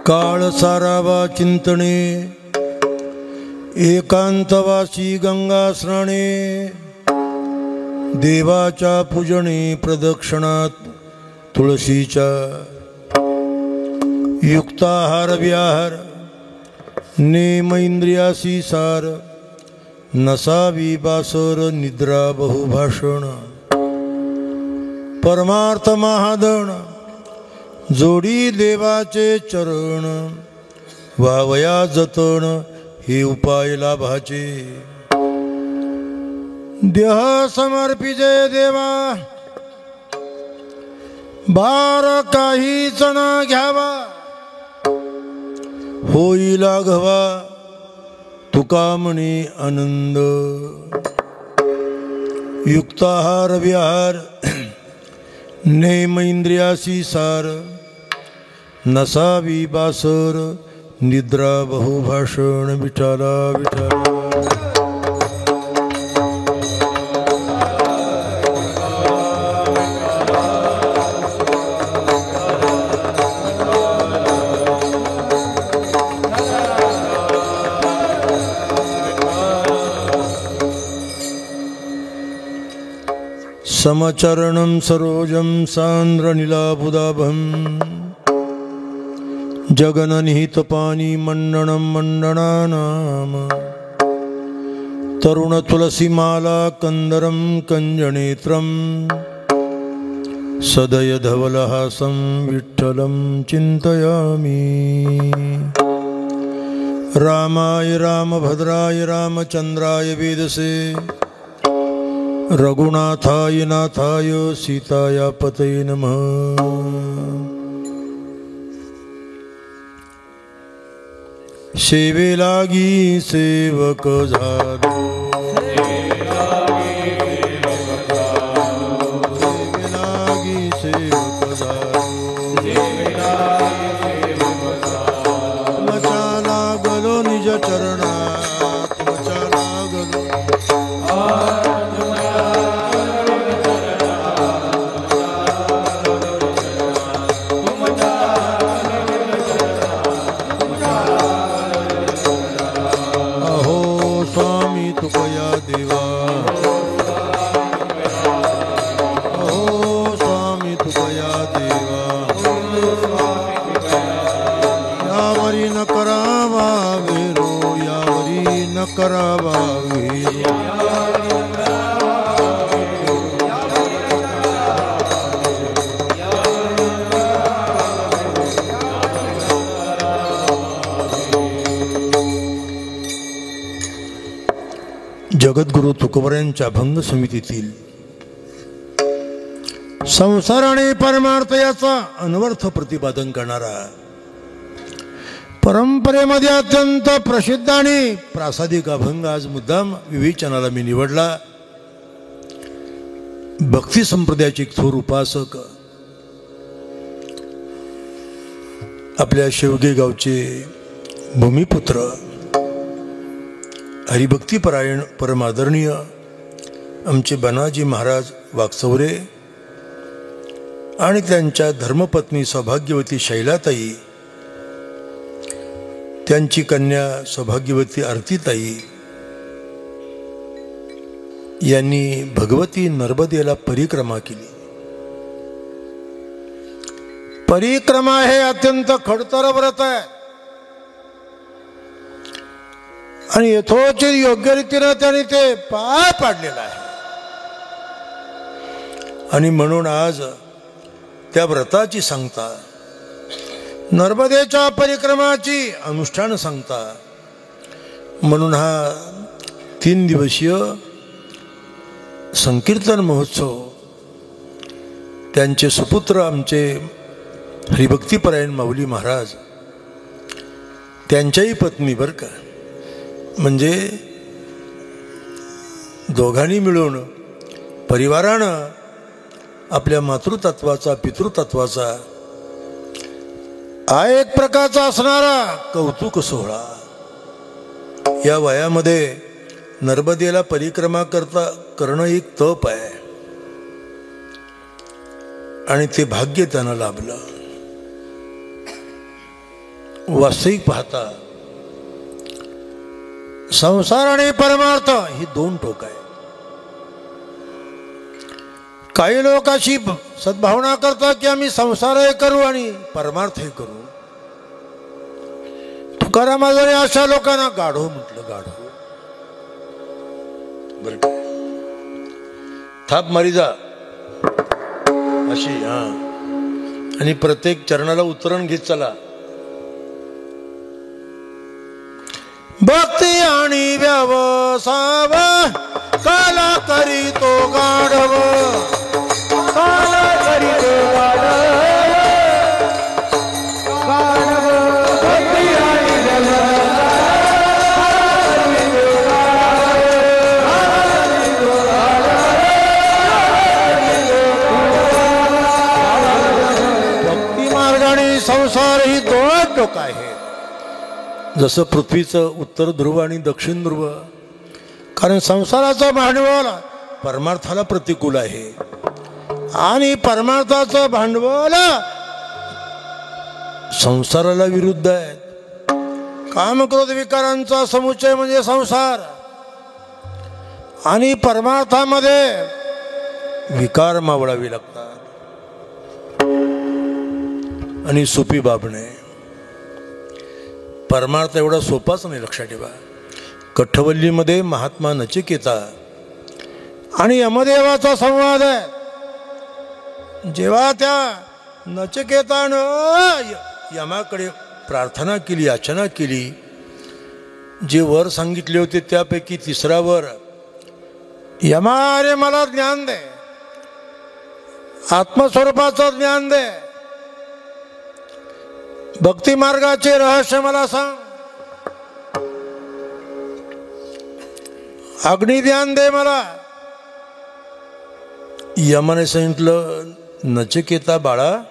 काळ सारावा चिंतणे एकांतवासी गंगा स्नाने देवाच्या पूजने प्रदक्षिणात तुळशीच्या युक्ताहार विहार नेम इंद्रियासी सार नसावी बासर निद्रा बहुभाषण परमार्थ महादण जोडी देवाचे चरण वावया जतन हे उपाय लाभाचे देह समर्पिजे देवा भार काहीच न घ्यावा होई लाघवा तुका म्हणे आनंद युक्ताहार विहार नेम इंद्रियासी सार नसावी बासर निद्रा बहुभाषण विठाला विठाला समचरणं सरोजं सान्द्रनीलाबुदाभं जगननिहितपानी मण्डनं मण्डनानां तरुणतुलसीमाला कंदरं कञ्जनेत्रं सदयधवलहासं विठ्ठलं चिन्तयामि रामाय रामभद्राय रामचन्द्राय वेदसे रघुनाथाय नाथाय सीताया पतये नमः। सेवे लागी सेवक झालो सेवे लागी सेवक झालो मचा लागलो निज चरणात मचा लागलो जगद्गुरु तुकोबऱ्यांच्या अभंग समितीतील संसार आणि परमार्थ याचा अनवर्थ प्रतिपादन करणारा परंपरेमध्ये अत्यंत प्रसिद्ध आणि प्रासादिक अभंग आज मुद्दाम विवेचनाला मी निवडला। भक्ती संप्रदायाचे एक थोर उपासक आपल्या शेवगे गावचे भूमिपुत्र हरिभक्तीपरायण परमादरणीय आमचे बनाजी महाराज वाकचौरे आणि त्यांच्या धर्मपत्नी सौभाग्यवती शैलाताई, त्यांची कन्या सौभाग्यवती आरतीताई यांनी भगवती नर्मदेला परिक्रमा केली। परिक्रमा हे अत्यंत खडतर व्रत आहे आणि यथोचित योग्य रीतीने त्यांनी ते पार पाडलेलं आहे आणि म्हणून आज त्या व्रताची सांगता, नर्मदेच्या परिक्रमाची अनुष्ठान सांगता म्हणून हा 3 दिवसीय संकीर्तन महोत्सव त्यांचे सुपुत्र आमचे हरिभक्तीपरायण माऊली महाराज त्यांच्याही पत्नी बरं का, म्हणजे दोघांनी मिळून परिवारानं आपल्या मातृतत्वाचा पितृतत्वाचा हा एक प्रकारचा असणारा कौतुक सोहळा या वयामध्ये नर्मदेला परिक्रमा करणं एक तप आहे आणि ते भाग्य त्यांना लाभलं। वास्तविक पाहता संसार आणि परमार्थ ही दोन टोक आहे. काही लोक अशी सद्भावना करतात की आम्ही संसारही करू आणि परमार्थही करू. तुकारामाने अशा लोकांना गाढव म्हटलं. गाढव बर थाप मारी जा अशी. आणि प्रत्येक चरणाला उतरण घेत चला. भक्ती आणि व्यवसाव काला करीतो गाढव. काला करीतो गाढव. भक्ती आणि भक्ती मार्ग आणि संसार ही दोन टोक आहेत. जसं पृथ्वीचं उत्तर ध्रुव आणि दक्षिण ध्रुव. कारण संसाराचं भांडवल परमार्थाला प्रतिकूल आहे आणि परमार्थाचं भांडवल संसाराला विरुद्ध आहे. कामक्रोध विकारांचा समुच्चय म्हणजे संसार आणि परमार्थामध्ये विकार मावळावे लागतात. आणि सोपी बाब नाही. परमार्थ एवढा सोपाच नाही. लक्षात ठेवा. कठवल्लीमध्ये महात्मा नचिकेता आणि यमदेवाचा संवाद आहे. जेव्हा त्या नचिकेतानं यमाकडे प्रार्थना केली, याचना केली, जे वर सांगितले होते त्यापैकी तिसरा वर, यमा अरे मला ज्ञान दे, आत्मस्वरूपाचं ज्ञान दे, भक्ती मार्गाचे रहस्य मला सांग, अग्निज्ञान दे मला. यमाने सांगितलं, नचिकेता बाळा,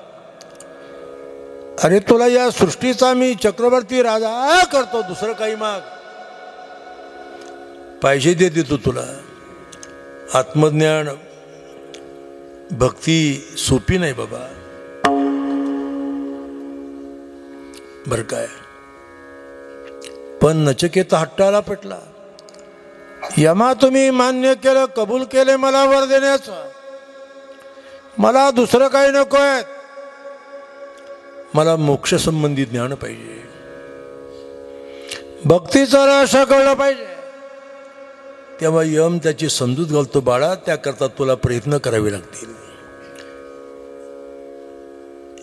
अरे तुला या सृष्टीचा मी चक्रवर्ती राजा करतो, दुसरं काही माग, पाहिजे ते देतो तुला. आत्मज्ञान भक्ती सोपी नाही बाबा. बर काय. पण नचिकेता हट्टाला पेटला. यमा तुम्ही मान्य केलं, कबूल केले मला वर देण्याचं, मला दुसरं काही नको आहे, मला मोक्ष संबंधी ज्ञान पाहिजे, भक्तीचं रहस्य कळलं पाहिजे. तेव्हा यम त्याची समजूत घालतो, बाळा त्याकरता तुला प्रयत्न करावे लागतील.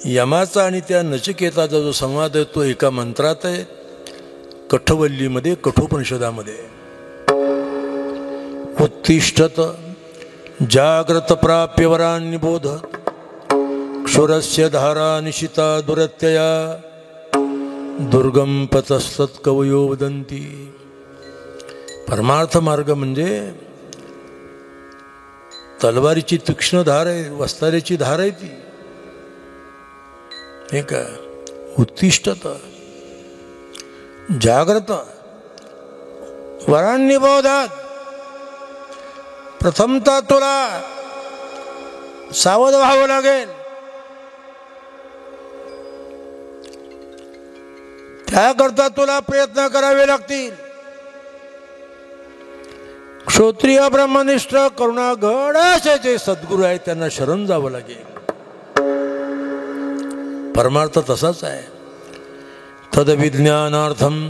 यमाचा आणि त्या नचिकेताचा जो संवाद आहे तो एका मंत्रात आहे, कठवल्लीमध्ये, कठोपनिषदामध्ये. उत्तिष्ठत जाग्रत प्राप्य वरान्निबोध क्षुरस्य धारा निशिता दुरत्यया दुर्गम पतस्तत् कवयो वदन्ति. परमार्थ मार्ग म्हणजे तलवारीची तीक्ष्ण धार आहे, वस्तारेची धार आहे ती. हे का. उत्तिष्ठत जाग्रत वरान्निबोधात. प्रथमतः तुला सावध व्हावं लागेल, त्याकरता तुला प्रयत्न करावे लागतील. क्षत्रिय ब्रह्मनिष्ठ करुणागड असे जे सद्गुरू आहेत त्यांना शरण जावं लागेल. परमार्थ तसाच आहे. तद विज्ञानार्थम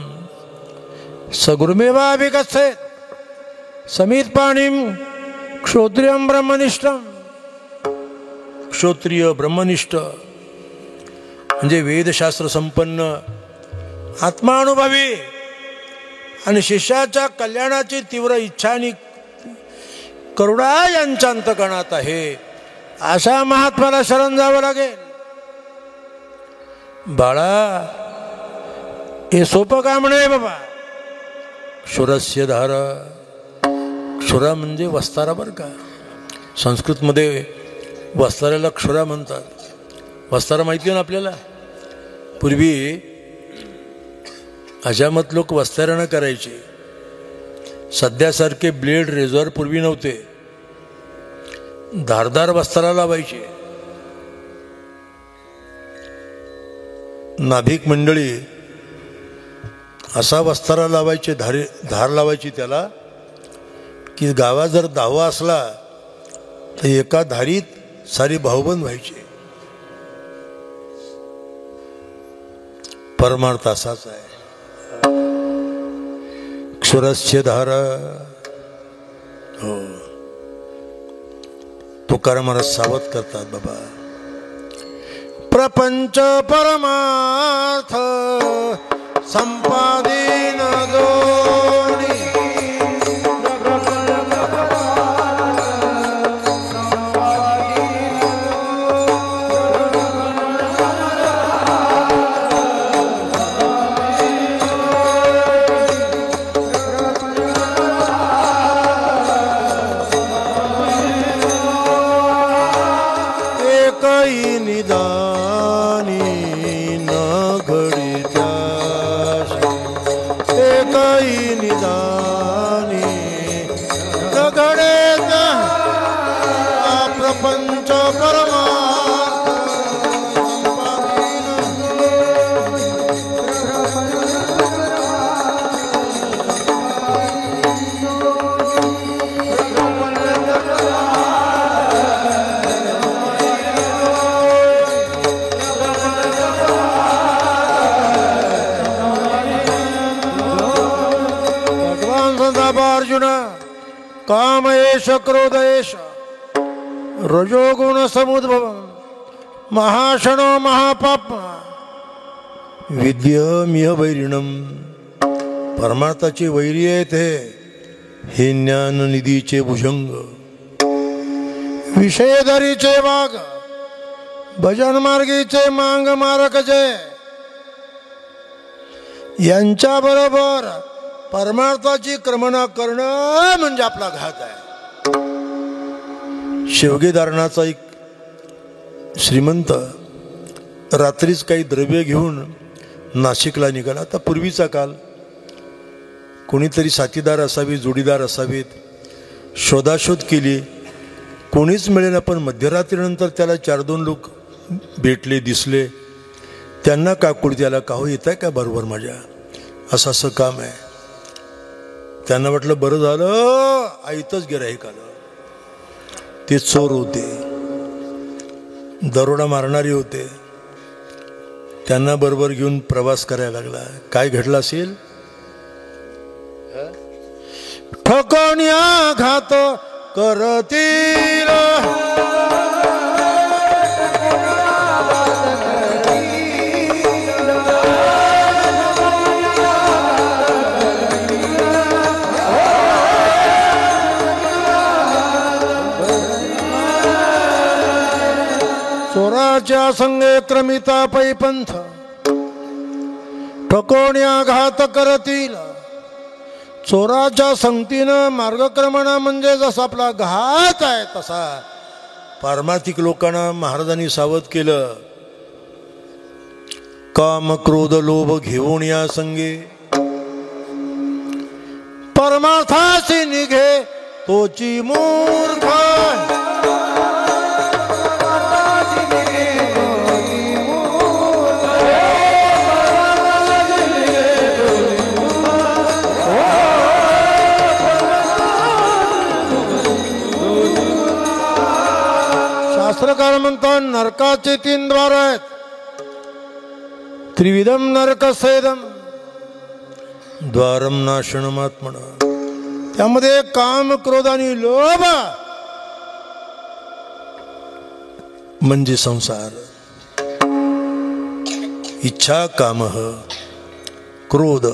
सगुरुमेवाभिगच्छेत् समीत पाणिं क्षत्रियं ब्रह्मनिष्ठम. क्षत्रिय ब्रह्मनिष्ठ म्हणजे वेदशास्त्र संपन्न, आत्मानुभवी आणि शिष्याच्या कल्याणाची तीव्र इच्छा आणि करुणा यांच्या अंतकणात आहे, अशा महात्म्याला शरण जावं लागेल. बाळा हे सोपं काम नाही बाबा. क्षुरस्य धारा. क्षुरा म्हणजे वस्तारा बरं का. संस्कृतमध्ये वस्ताऱ्याला क्षुरा म्हणतात. वस्तारा माहिती आहे ना आपल्याला. पूर्वी अजामत लोक वस्ताऱ्यानं करायचे. सध्यासारखे ब्लेड रेझर पूर्वी नव्हते. धारदार वस्तारा लावायचे. नाभिक मंडळी असा वस्तारा लावायचे, धार लावायची त्याला की गावात जर दावा असला तर एका धारीत सारी भाऊबंद व्हायची. परमार्थ असाच आहे. क्षुरस्य धार. हो, तुकाराम महाराज सावध करतात बाबा. प्रपंच परमार्थ संपादीन दोन्ही. एकही निदानी न घडीच्या, एकही निदानी न घडेच्या. प्रपंच परमार्थ अर्जुन. काम एष क्रोध एष रजोगुण समुद्भव महाशनो महापाप विद्यमिह वैरिणम. परमार्थाचे वैरी आहेत हे ज्ञाननिधीचे भुजंग. विषयधरीचे वाघ भजन मार्गीचे मांग मारक जय. यांच्या बरोबर परमार्थाची क्रमणा करणं म्हणजे आपला घात आहे. शिवगेदारणाचा एक श्रीमंत रात्रीच काही द्रव्य घेऊन नाशिकला निघाला. आता पूर्वीचा काल, कोणीतरी साथीदार असावे, जोडीदार असावेत. शोधाशोध केली, कोणीच मिळेना. पण मध्यरात्रीनंतर त्याला 4-2 लोक भेटले, दिसले. त्यांना काकुड त्याला, का हो येत आहे का बरोबर माझ्या, असं असं काम आहे. त्यांना वाटलं बरं झालं आईतच गिऱ्हाईक आलं. ते चोर होते, दरोडा मारणारे होते. त्यांना बरोबर घेऊन प्रवास करायला लागला. काय घडलं असेल? ठोकण्या घात करतील चोराच्या संगे क्रमिता पैपंथ. ठकोण्या घात करतील. चोराच्या संगतीनं मार्गक्रमण म्हणजे जसा आपला घात आहे तसा पारमार्थिक लोकांना महाराजांनी सावध केलं. काम क्रोध लोभ घेऊन या संगे परमार्थाशी निघे तोची मूर्ख. शास्त्रकार म्हणतात नरकाचे 3 द्वार आहेत. त्रिविधम नरकसेदम द्वारम नाशनमात्मन. त्यामध्ये काम क्रोध आणि लोभ म्हणजे संसार. इच्छा कामह क्रोध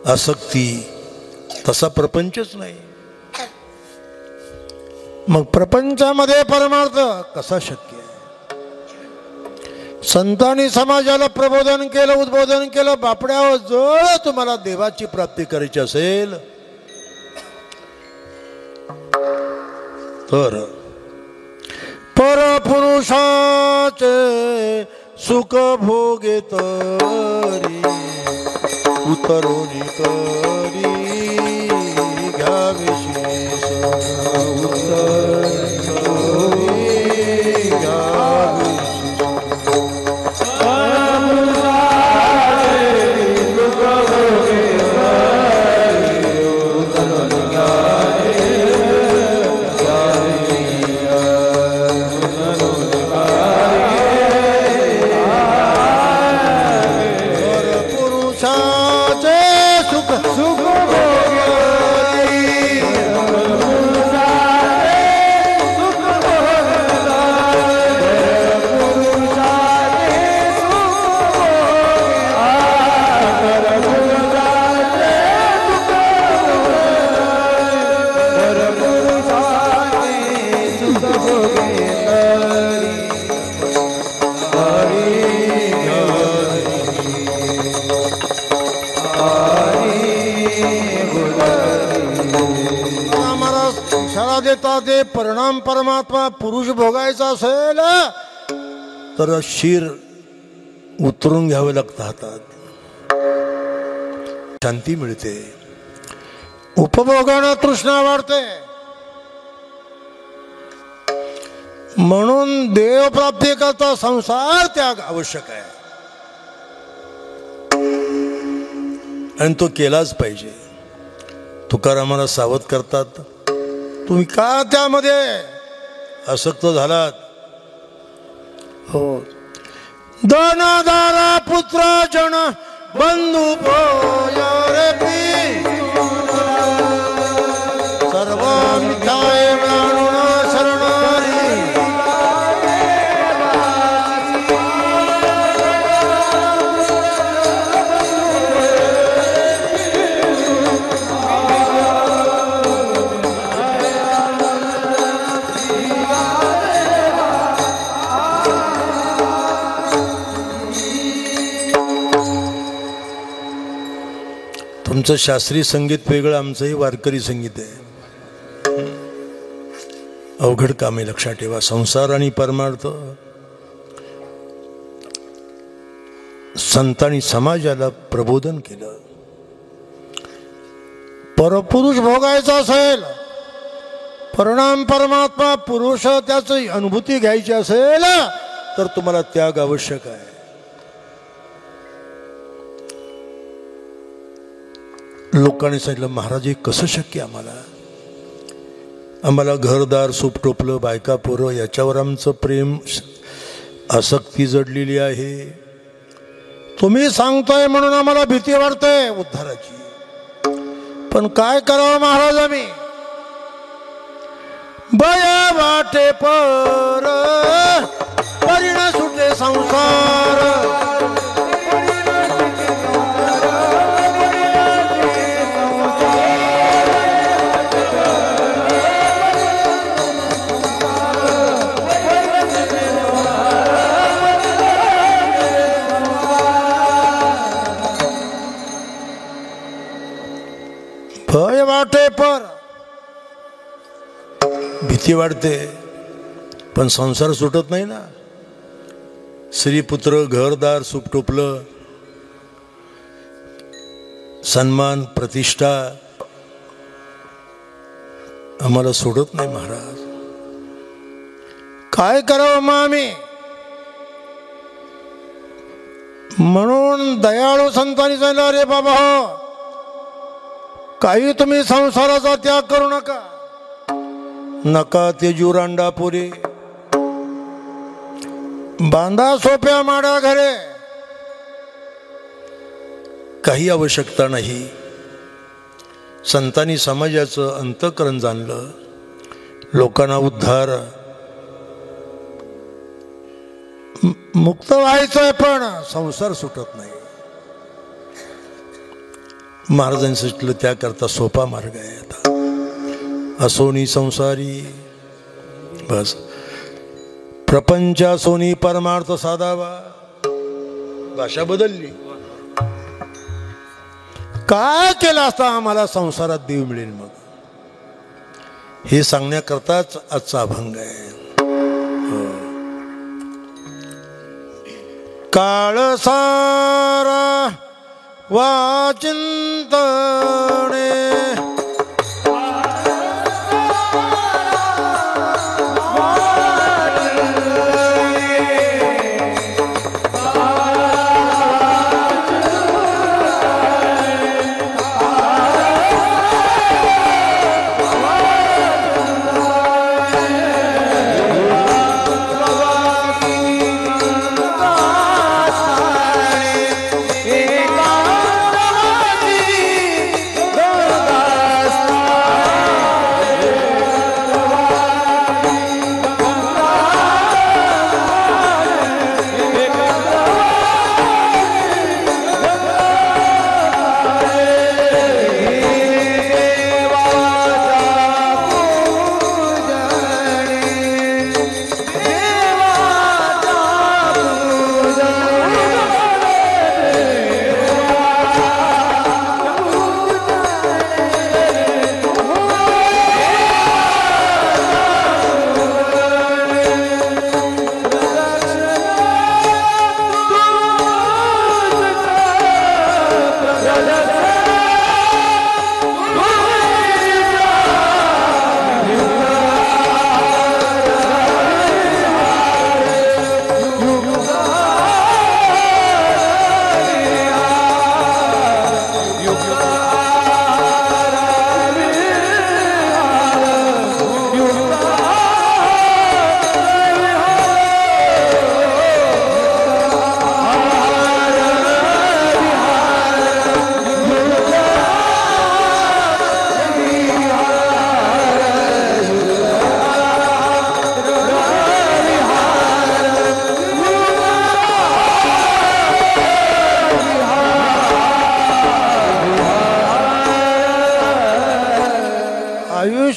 आसक्ती तसा प्रपंचच नाही. मग प्रपंचामध्ये परमार्थ कसा शक्य आहे? संतांनी समाजाला प्रबोधन केलं, उद्बोधन केलं. बापड्यावर जर तुम्हाला देवाची प्राप्ती करायची असेल तर परपुरुषाचे सुख भोगे तरी उतरोनी तरी घ्यावे शेष. परपुरुषाचे सुख येता ते परिणाम परमात्मा पुरुष भोगायचा असेल तर शीर उतरून घ्यावे लागतं हातात, शांती मिळते. उपभोगानं तृष्णा वाढते. म्हणून देवप्राप्ती करता संसार त्याग आवश्यक आहे आणि तो केलाच पाहिजे. तुकारामाला सावध करतात, तुम्ही का त्यामध्ये आसक्त झालात? हो, धनदारा पुत्र जन बंधू सर्व मिथ्याय म्हणून शरणारी. तुमचं शास्त्रीय संगीत वेगळं, आमचंही वारकरी संगीत आहे. अवघड कामे लक्षात ठेवा. संसार आणि परमार्थ संतांनी समाजाला प्रबोधन केलं. परपुरुष भोगायचा असेल, परिणाम परमात्मा पुरुष त्याची अनुभूती घ्यायची असेल तर तुम्हाला त्याग आवश्यक आहे. लोकांनी सांगितलं, महाराज हे कसं शक्य? आम्हाला घरदार सूप टोपलं, बायका पोरं याच्यावर आमचं प्रेम आसक्ती जडलेली आहे. तुम्ही सांगताय म्हणून आम्हाला भीती वाटते उद्धाराची. पण काय करावं महाराज आम्ही? बया वाटे पर परिणा सुटे संसार. भय वाटे पर भीती वाढते, पण संसार सुटत नाही ना. स्त्री पुत्र घरदार सूप टोपलं, सन्मान प्रतिष्ठा आम्हाला सोडत नाही महाराज. काय करावं मग आम्ही? म्हणून दयाळू संतांनी सांगितलं, अरे बाबा हो, काही तुम्ही संसाराचा त्याग करू नका. नका तेजू रांडा पुरी, बांधा सोप्या माडा घरे. काही आवश्यकता नाही. संतांनी समाजाचं अंतःकरण जाणलं. लोकांना उद्धार मुक्त व्हायचंय, पण संसार सुटत नाही. महाराजांनी सांगितलं त्याकरता सोपा मार्ग आहे. आता असोनी संसारी, बस प्रपंच असोनी परमार्थ साधावा. भाषा बदलली. काय केलं असता आम्हाला संसारात देव मिळेल? मग हे सांगण्याकरताच आजचा अभंग आहे. काळ सारा वाचिंतने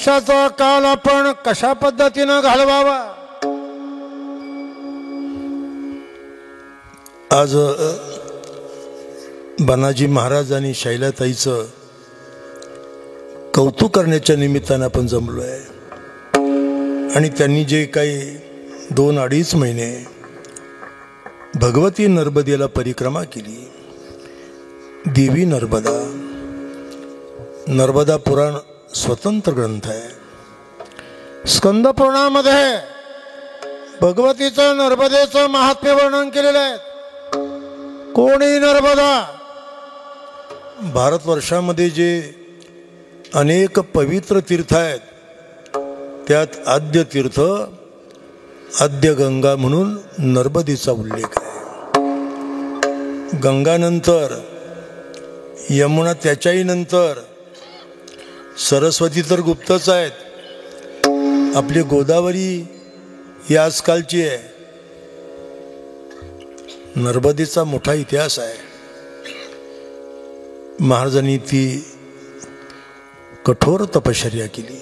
आयुष्याचा काल आपण कशा पद्धतीनं घालवावा. आज बनाजी महाराज आणि शैलाताईचं कौतुक करण्याच्या निमित्तानं आपण जमलो आहे. आणि त्यांनी जे काही 2-2.5 महिने भगवती नर्मदेला परिक्रमा केली. देवी नर्मदा, नर्मदा पुराण स्वतंत्र ग्रंथ आहे. स्कंद पुराणामध्ये भगवतीचं नर्मदेचं महात्म्य वर्णन केलेलं आहे. कोणी नर्मदा. भारतवर्षामध्ये जे अनेक पवित्र तीर्थ आहेत त्यात आद्य तीर्थ आद्य गंगा म्हणून नर्मदेचा उल्लेख आहे. गंगानंतर यमुना, त्याच्याही नंतर सरस्वती तर गुप्तच आहेत. आपली गोदावरी ही आजकालची आहे. नर्मदेचा मोठा इतिहास आहे. महाराजांनी ती कठोर तपश्चर्या केली.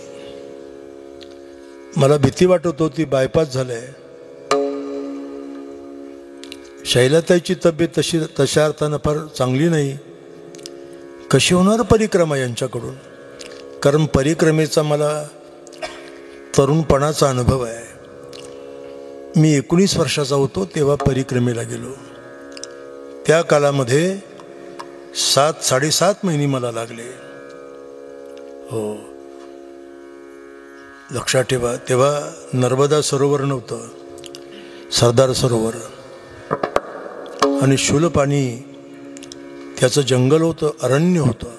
मला भीती वाटत होती बायपास झालंय. शैलाताईची तब्येत तशा अर्थानं फार चांगली नाही. कशी होणार परिक्रमा यांच्याकडून. कारण परिक्रमेचा मला तरुणपणाचा अनुभव आहे. मी 19 वर्षाचा होतो तेव्हा परिक्रमेला गेलो. त्या कालामध्ये 7-7.5 महिने मला लागले. हो, लक्षात ठेवा. तेव्हा नर्मदा सरोवर नव्हतं, सरदार सरोवर आणि शूल पाणी, त्याचं जंगल होतं, अरण्य होतं.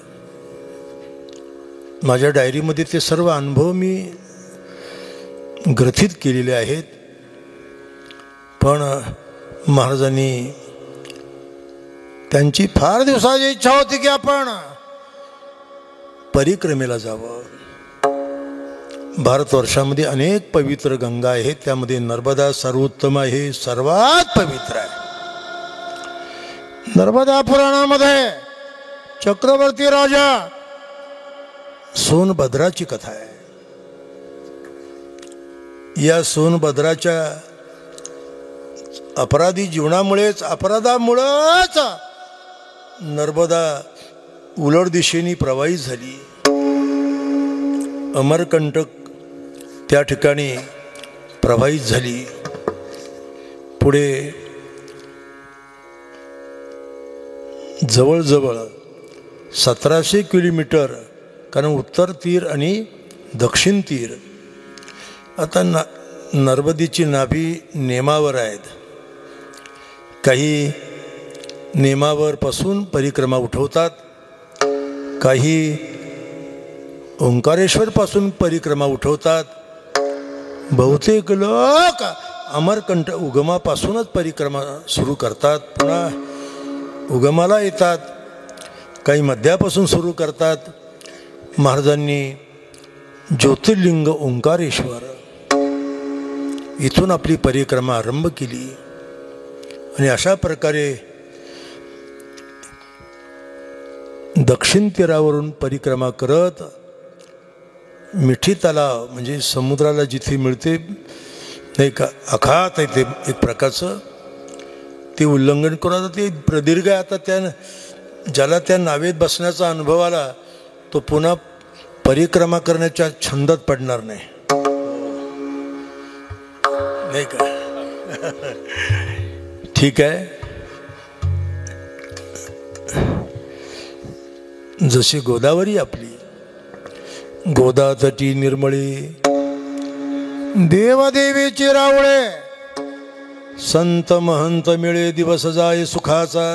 माझ्या डायरीमध्ये ते सर्व अनुभव मी ग्रथित केलेले आहेत. पण महाराजांनी, त्यांची फार दिवसाची इच्छा होती की आपण परिक्रमेला जावं. भारतवर्षामध्ये अनेक पवित्र गंगा आहेत, त्यामध्ये नर्मदा सर्वोत्तम आहे, सर्वात पवित्र आहे. नर्मदा पुराणामध्ये चक्रवर्ती राजा सोनभद्राची कथा आहे. या सोनभद्राच्या अपराधी जीवनामुळेच, अपराधामुळेच नर्मदा उलट दिशेने प्रवाहित झाली. अमरकंटक त्या ठिकाणी प्रवाहित झाली. पुढे जवळजवळ 1700 किलोमीटर, कारण उत्तर तीर आणि दक्षिण तीर. आता नर्मदेची नाभी नेमावर आहेत. काही नेमावर पासून परिक्रमा उठवतात, काही ओंकारेश्वर पासून परिक्रमा उठवतात. बहुतेक लोक अमरकंटक उगमापासूनच परिक्रमा सुरू करतात, पुन्हा उगमाला येतात. काही मध्यापासून सुरू करतात. महाराजांनी ज्योतिर्लिंग ओंकारेश्वर इथून आपली परिक्रमा आरंभ केली. आणि अशा प्रकारे दक्षिण तीरावरून परिक्रमा करत मिठी तलाव, म्हणजे समुद्राला जिथे मिळते नाही का, अखात आहे ते एक प्रकारचं, ते उल्लंघन करून ते प्रदीर्घ आहे. आता ज्याला त्या नावेत बसण्याचा अनुभव आला तो पुन्हा परिक्रमा करण्याच्या छंदात पडणार नाही, नाही का. ठीक आहे. जशी गोदावरी आपली, गोदा तटी निर्मळी, देवदेवीची रावळे, संत महंत मिळे दिवस जाय सुखाचा,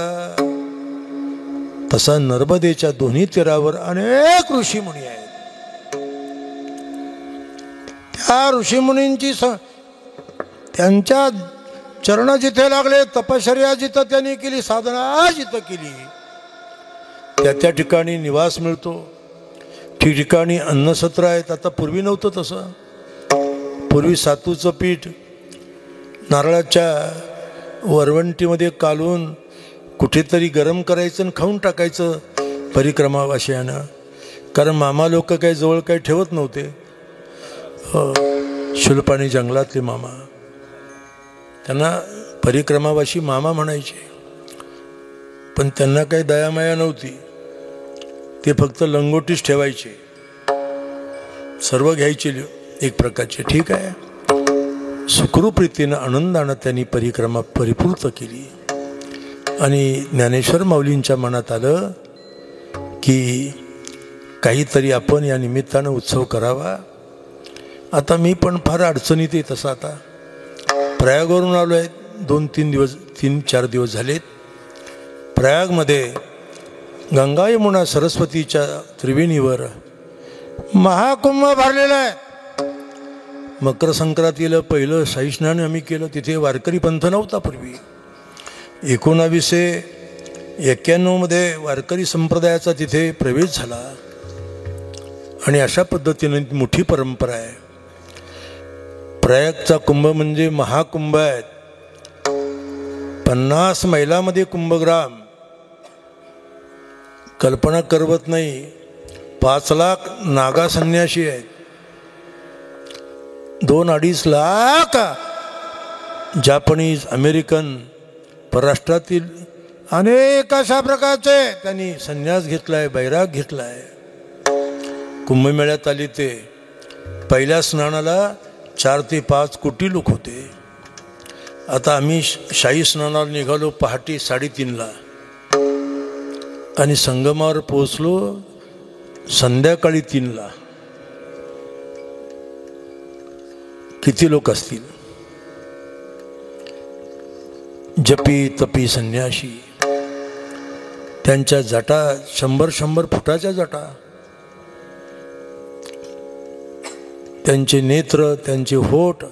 तसा नर्मदेच्या दोन्ही तीरावर अनेक ऋषीमुनी आहेत. त्या ऋषीमुनींची त्यांच्या चरण जिथे लागले, तपश्चर्या जिथं त्यांनी केली, साधना जिथं केली, त्या ठिकाणी निवास मिळतो. ठिकठिकाणी अन्नसत्र आहेत. आता पूर्वी नव्हतं तसं. पूर्वी सातूचं पीठ नारळाच्या वरवंटीमध्ये कालवून कुठेतरी गरम करायचं आणि खाऊन टाकायचं परिक्रमावासियानं. कारण मामा लोक काही जवळ काही ठेवत नव्हते. शुलपाणी जंगलातले मामा, त्यांना परिक्रमावाशी मामा म्हणायचे, पण त्यांना काही दयामाया नव्हती. ते फक्त लंगोटीच ठेवायचे, सर्व घ्यायचे एक प्रकारचे. ठीक आहे, सुखरूप रीतीनं आनंदानं त्यांनी परिक्रमा परिपूर्ण केली. आणि ज्ञानेश्वर माऊलींच्या मनात आलं की काहीतरी आपण या निमित्तानं उत्सव करावा. आता मी पण फार अडचणीत आहे. तसं आता प्रयागवरून आलो आहे, 3-4 दिवस झालेत. प्रयागमध्ये गंगा यमुना सरस्वतीच्या त्रिवेणीवर महाकुंभ भरलेला आहे. मकर संक्रांतीला पहिलं शाही स्नान आम्ही केलं. तिथे वारकरी पंथ नव्हता पूर्वी. 1991 वारकरी संप्रदायाचा तिथे प्रवेश झाला. आणि अशा पद्धतीने मोठी परंपरा आहे. प्रयागचा कुंभ म्हणजे महाकुंभ आहेत. 50 मैलामध्ये कुंभग्राम. कल्पना करवत नाही. 5 लाख नागा संन्यासी आहेत. 2-2.5 लाख जापनीज, अमेरिकन, परराष्ट्रातील अनेक अशा प्रकारचे त्यांनी संन्यास घेतलाय, बैराग घेतलाय. कुंभमेळ्यात आले ते. पहिल्या स्नानाला 4 ते 5 कोटी लोक होते. आता आम्ही शाही स्नानाला निघालो पहाटे 3:30ला आणि संगमावर पोहोचलो संध्याकाळी 3ला. किती लोक असतील? जपी तपी संन्याशी, त्यांच्या जटा 100 फुटाच्या जटा, त्यांचे नेत्र, त्यांचे होठ.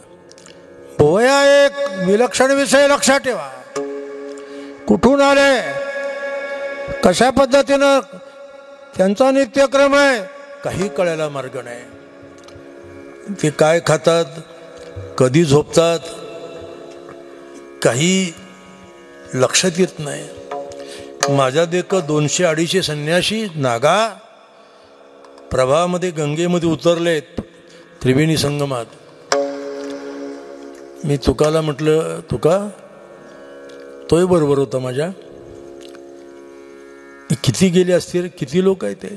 पोया एक विलक्षण विषय लक्षात ठेवा. कुठून आले, कशा पद्धतीनं त्यांचा नित्यक्रम आहे, काही कळायला मार्ग नाही. ते काय खातात, कधी झोपतात, काही लक्षात येत नाही. माझ्या देखत 200-250 संन्यासी नागा प्रभामध्ये गंगेमध्ये उतरलेत त्रिवेणी संगमात. मी तुकाला म्हटलं, तुका तोही बरोबर होता माझ्या. किती गेले असतील, किती लोक आहेत ते.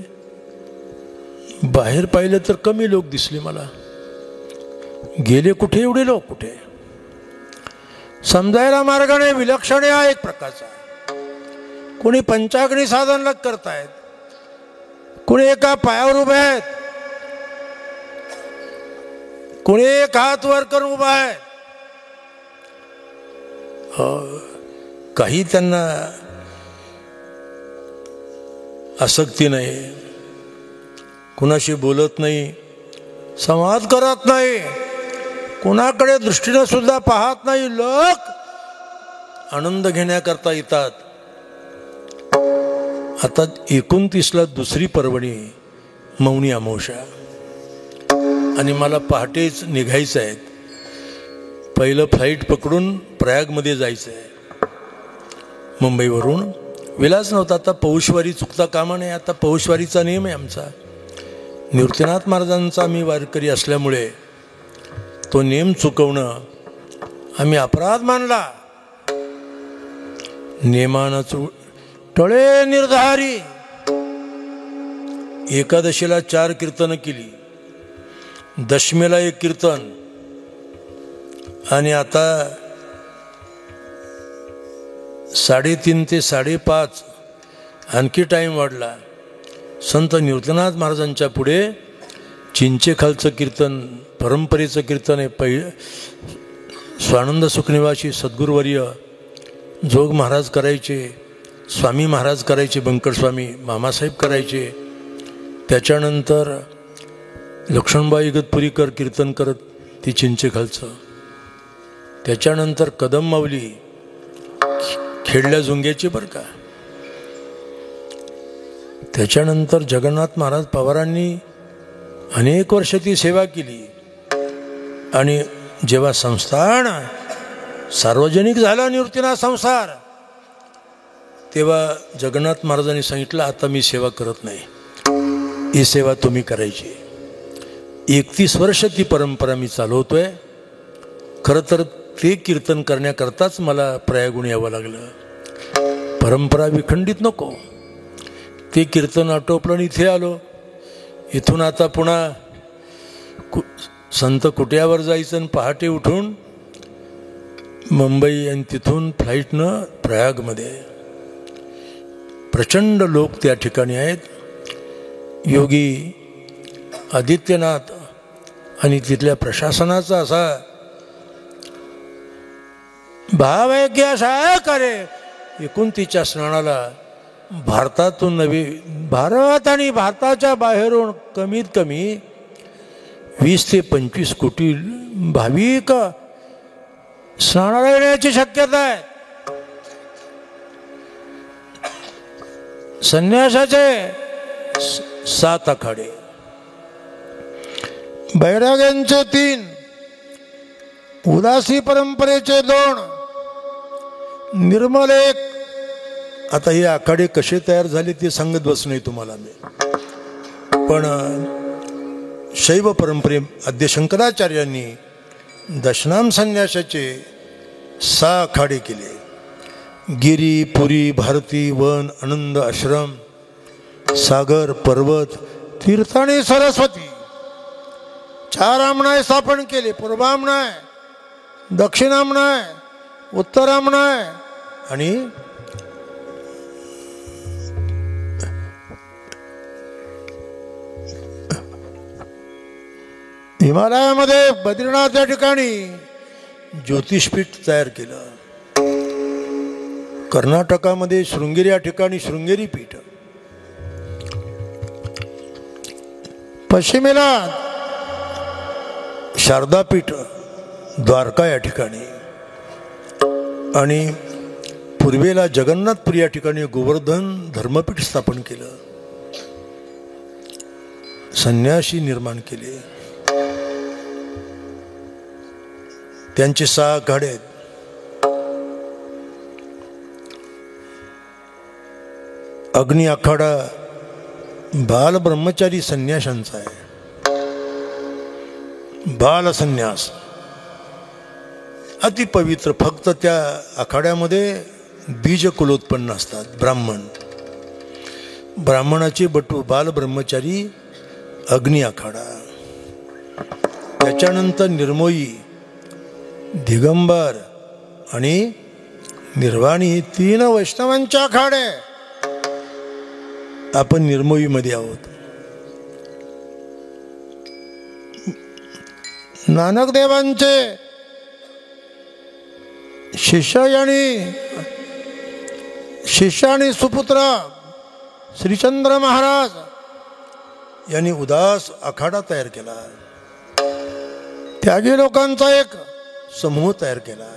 बाहेर पाहिलं तर कमी लोक दिसले मला. गेले कुठे एवढे लोक, कुठे समजायला मार्ग नाही. विलक्षण आहे एक प्रकारचा. कोणी पंचाग्नी साधन करतायत, कोणी एका पायावर उभे आहेत, कोणी एक हात वर करून उभा आहे. काही त्यांना आसक्ती नाही, कुणाशी बोलत नाही, संवाद करत नाही, कुणाकडे दृष्टीनं सुद्धा पाहत नाही. लोक आनंद घेण्याकरता येतात. आता 29ला दुसरी पर्वणी, मौनी अमावस्या, आणि मला पहाटेच निघायचं आहे. पहिलं फ्लाईट पकडून प्रयागमध्ये जायचं आहे मुंबईवरून. विलास नव्हता. आता पौषवारी चुकता कामा नाही. आता पौषवारीचा नियम आहे आमचा. निवृत्तीनाथ महाराजांचा आम्ही वारकरी असल्यामुळे तो नियम चुकवणं आम्ही अपराध मानला. नियमानं टळे निर्धारी. एकादशीला 4 कीर्तनं केली, दशमीला 1 कीर्तन, आणि आता 3:30 ते 5:30 आणखी टाईम वाढला. संत निवृत्तीनाथ महाराजांच्या पुढे चिंचेखालचं कीर्तन, परंपरेचं कीर्तन आहे. स्वानंद सुखनिवासी सद्गुरुवर्य जोग महाराज करायचे, स्वामी महाराज करायचे, बंकट स्वामी मामासाहेब करायचे. त्याच्यानंतर लक्ष्मणबाई इगतपुरीकर कीर्तन करत ती चिंचेखालचं. त्याच्यानंतर कदम माऊली खेडल्या झुंग्याची बरं का. त्याच्यानंतर जगन्नाथ महाराज पवारांनी अनेक वर्ष ती सेवा केली. आणि जेव्हा संस्थान सार्वजनिक झाला निवृत्तीनाथ संसार, तेव्हा जगन्नाथ महाराजांनी सांगितलं, आता मी सेवा करत नाही, ही सेवा तुम्ही करायची. 31 वर्ष ती परंपरा मी चालवतोय. खरं तर ते कीर्तन करण्याकरताच मला प्रयागहून यावं लागलं. परंपरा विखंडित नको. ते कीर्तन आटोपलं आणि इथे आलो. इथून आता पुन्हा संत कुट्यावर जायचं आणि पहाटे उठून मुंबई आणि तिथून फ्लाईटनं प्रयागमध्ये. प्रचंड लोक त्या ठिकाणी आहेत. योगी आदित्यनाथ आणि तिथल्या प्रशासनाचा असा भाव आहे की असा करे 29च्या स्नानाला भारतातून नवी भारत आणि भारताच्या बाहेरून कमीत कमी 20 ते 25 कोटी भाविक स्नानाला येण्याची शक्यता आहे. संन्यासाचे 7 आखाडे, बैराग्यांचे 3, उदासी परंपरेचे 2, निर्मल 1. आता हे आखाडे कसे तयार झाले ते सांगत बस नाही तुम्हाला मी. पण शैव परंपरे आद्य शंकराचार्यांनी दशनाम संन्यासाचे 6 आखाडे केले. गिरी, पुरी, भारती, वन, आनंद आश्रम, सागर, पर्वत, तीर्थ आणि सरस्वती. 4 आमनाय स्थापन केले. पूर्वामनाय, दक्षिणामनाय, उत्तरामनाय आणि हिमालयामध्ये बद्रीनाथ या ठिकाणी ज्योतिषपीठ तयार केलं. कर्नाटकामध्ये शृंगेरी या ठिकाणी शृंगेरी पीठ. पश्चिमेला शारदापीठ द्वारका या ठिकाणी आणि पूर्वेला जगन्नाथपुरी या ठिकाणी गोवर्धन धर्मपीठ स्थापन केलं. संन्यासी निर्माण केले. त्यांचे 6 आखाडे आहेत. अग्नि आखाडा बाल ब्रह्मचारी संन्याशांचा आहे. बाल संन्यास अति पवित्र. फक्त त्या आखाड्यामध्ये बीज कुलोत्पन्न असतात. ब्राह्मणाचे बटू बाल ब्रह्मचारी अग्नि आखाडा. त्याच्यानंतर निर्मोही, दिगंबर आणि निर्वाणी 3 वैष्णवांच्या आखाडे. आपण निर्मोहीमध्ये आहोत. नानकदेवांचे शिष्य आणि सुपुत्र श्रीचंद्र महाराज यांनी उदास आखाडा तयार केला. त्यागी लोकांचा एक समूह तयार केला.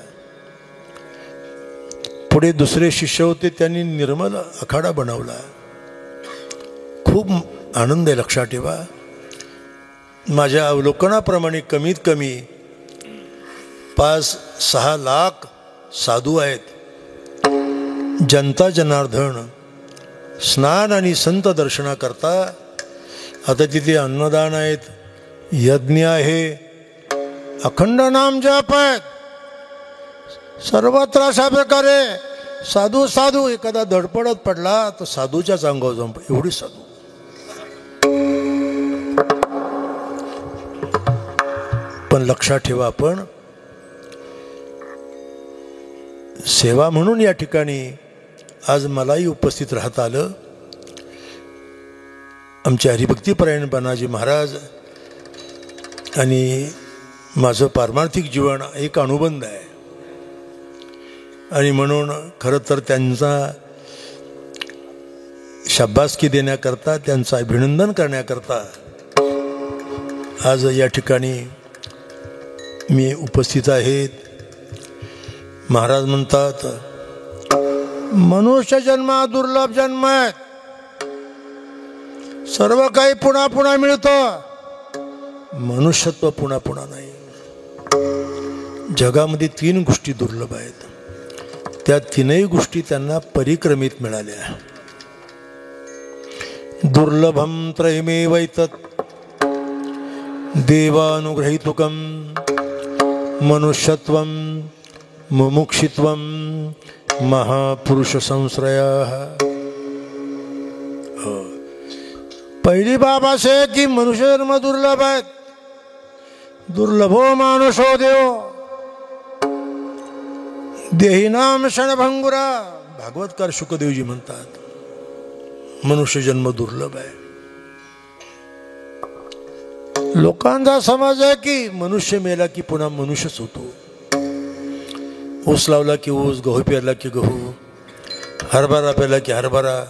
पुढे दुसरे शिष्य होते, त्यांनी निर्मल आखाडा बनवला. खूप आनंद आहे. लक्षात ठेवा, माझ्या अवलोकनाप्रमाणे कमीत कमी 5-6 लाख साधू आहेत. जनता जनार्दन स्नान आणि संत दर्शनाकरता. आता तिथे अन्नदान आहेत, यज्ञ आहे, अखंड नाम जप आहेत. सर्वत्र अशा प्रकारे साधू एखादा धडपडत पडला तर साधूच्याच अंगावर जाऊन पडला. एवढी साधू. पण लक्षात ठेवा, आपण सेवा म्हणून या ठिकाणी आज मलाही उपस्थित राहता आलं. आमचे हरिभक्तीपरायण बानाजी महाराज आणि माझं पारमार्थिक जीवन एक अनुबंध आहे. आणि म्हणून खरं तर त्यांचा शाबासकी देण्याकरता, त्यांचं अभिनंदन करण्याकरता आज या ठिकाणी मी उपस्थित आहेत. महाराज म्हणतात, मनुष्य जन्म हा दुर्लभ जन्म आहे. सर्व काही पुन्हा पुन्हा मिळतं, मनुष्यत्व पुन्हा पुन्हा नाही. जगामध्ये 3 गोष्टी दुर्लभ आहेत. त्या 3ही गोष्टी त्यांना परिक्रमित मिळाल्या. दुर्लभम त्रयमेवैतत् देवानुग्रहीतुकं मनुष्यत्वं मुमुक्षित्वं महापुरुष संश्रयः। पहिली बाब असे की मनुष्य जन्म दुर्लभ आहेत, दुर्लभो मानुषो देव देहिनाम क्षणभंगुरा। भागवतकार शुकदेवजी म्हणतात मनुष्य जन्म दुर्लभ आहे। लोकांचा समज आहे की मनुष्य मेला की पुन्हा मनुष्यच होतो, ऊस लावला की ऊस, गहू पेरला की गहू, हरभरा पेरला की हरभरा,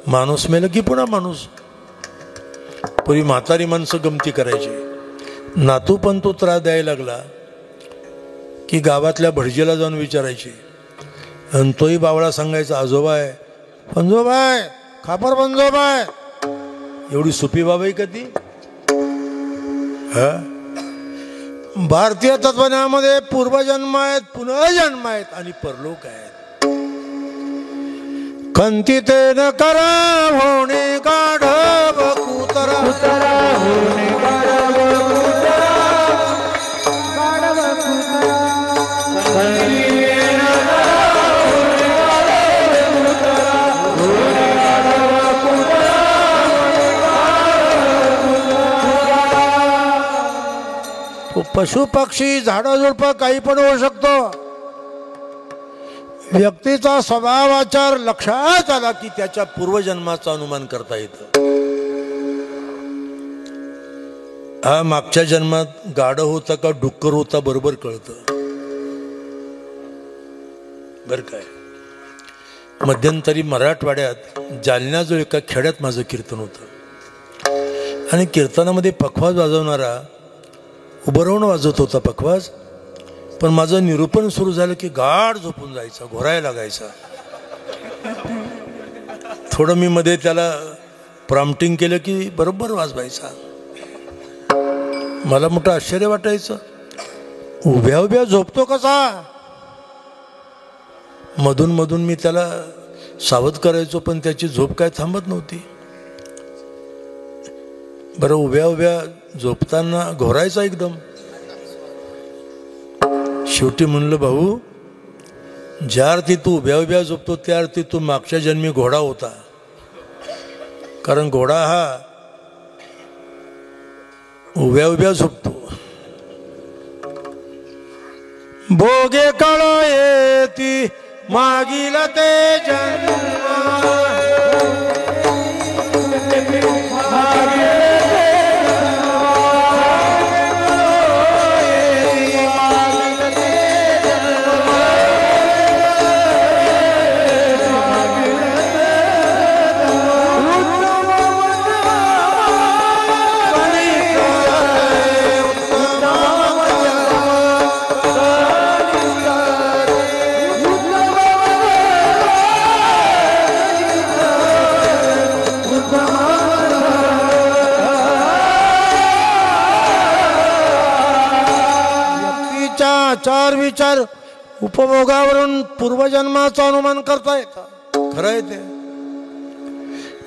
माणूस मेला की पुन्हा माणूस। पूर्वी म्हातारी माणसं गमती करायची, नातू पण तो त्रास द्यायला लागला की गावातल्या भटजीला जाऊन विचारायची, आणि तोही बावळा सांगायचा आजोबा आहे, पंजोबा आहे, खापर पंजोबा आहे। एवढी सोपी बाब आहे का ती? भारतीय तत्वज्ञानामध्ये पूर्वजन्म आहेत, पुनर्जन्म आहेत आणि परलोक आहेत। कंतितेन करा होणे गाढव कुतरा, होणे गाढव कुतरा, गाढव कुतरा। कंतितेन करा होणे गाढव कुतरा, होणे गाढव कुतरा, तो पशु पक्षी झाडं झुडपं काही पण होऊ शकतो। व्यक्तीचा स्वभाव आचार लक्षात आला की त्याच्या पूर्वजन्माचा अनुमान करता येतं। हा मागच्या जन्मात गाढ होता का डुक्कर होता बरोबर कळतं बर काय। मध्यंतरी मराठवाड्यात जालन्याजवळ एका खेड्यात माझं कीर्तन होतं, आणि कीर्तनामध्ये पखवाज वाजवणारा उभं राहून वाजवत होता पखवाज, पण माझं निरूपण सुरू झालं की गाढ झोपून जायचा, घोरायला लागायचा। थोडं मी मध्ये त्याला प्रॉम्प्टिंग केलं की बरोबर वाजवायचा। मला मोठं आश्चर्य वाटायचं, उभ्या उभ्या झोपतो कसा? मधून मधून मी त्याला सावध करायचो, पण त्याची झोप काय थांबत नव्हती। बरं उभ्या उभ्या झोपताना घोरायचा एकदम। शेवटी म्हणलं भाऊ, ज्या अर्थी तू उभ्या उभ्या झोपतो त्या अर्थी तू मागच्या जन्मी घोडा होता, कारण घोडा हा उभ्या उभ्या झोपतो। भोगे काळ येती मागील ते जन्म, चार विचार उपभोगावरून पूर्वजन्माचं अनुमान करता येतं। खरं आहे ते।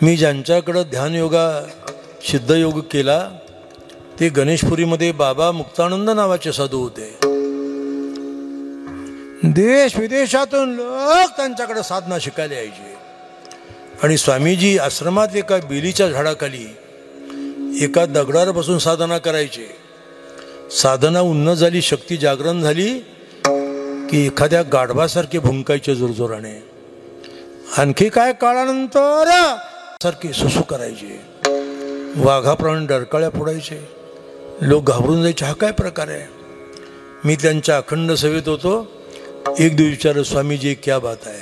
मी ज्यांच्याकडं ध्यान योगा सिद्ध योग केला ते गणेशपुरीमध्ये बाबा मुक्तानंद नावाचे साधू होते। देश विदेशातून लोक त्यांच्याकडे साधना शिकायला यायचे, आणि स्वामीजी आश्रमात एका बेलीच्या झाडाखाली एका दगडावर बसून साधना करायचे। साधना उन्न झाली, शक्ती जागरण झाली की एखाद्या गाढवासारखे भुंकायचे जोरजोराने। आणखी काय काळानंतर सारखे सुसू करायचे, वाघाप्रमाणे डरकाळ्या फोडायचे। लोक घाबरून जायचे, हा काय प्रकार आहे? मी त्यांच्या अखंड सेवेत होतो। एक दिवस विचारलं, स्वामीजी क्या बात आहे?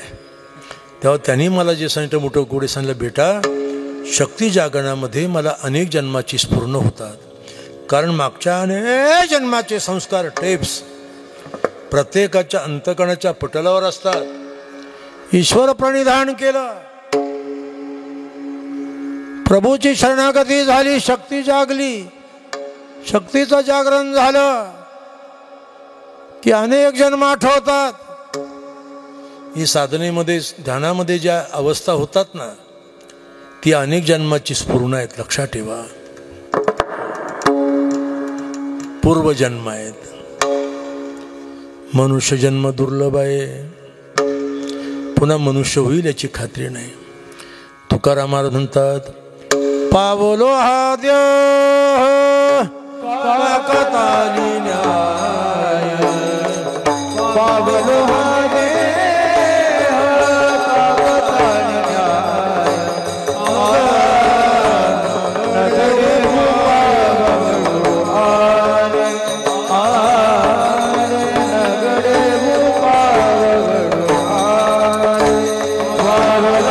तेव्हा त्यांनी मला जे सांगितलं मोठं गोडे सांगितलं, बेटा शक्ती जागरणामध्ये मला अनेक जन्माची स्फुरण होतात, कारण मागच्या अनेक जन्माचे संस्कार टेप्स प्रत्येकाच्या अंतकरणाच्या पटलावर असतात। ईश्वर प्रणिधान केलं, प्रभूची शरणागती झाली, शक्ती जागली, शक्तीचं जागरण झालं की अनेक जन्म आठवतात। ही साधनेमध्ये ध्यानामध्ये ज्या अवस्था होतात ना, ती अनेक जन्माची स्फुरण आहेत, लक्षात ठेवा। पूर्वजन्म आहेत. मनुष्य जन्म दुर्लभ आहे, पुन्हा मनुष्य होईल याची खात्री नाही. तुकाराम महाराज म्हणतात, पावलो हा देह काकताली न्याय, पावलो हा देह काकताली न्याय, नगरे भूपावलो आरे, आरे नगरे भूपावलो आरे, पावलो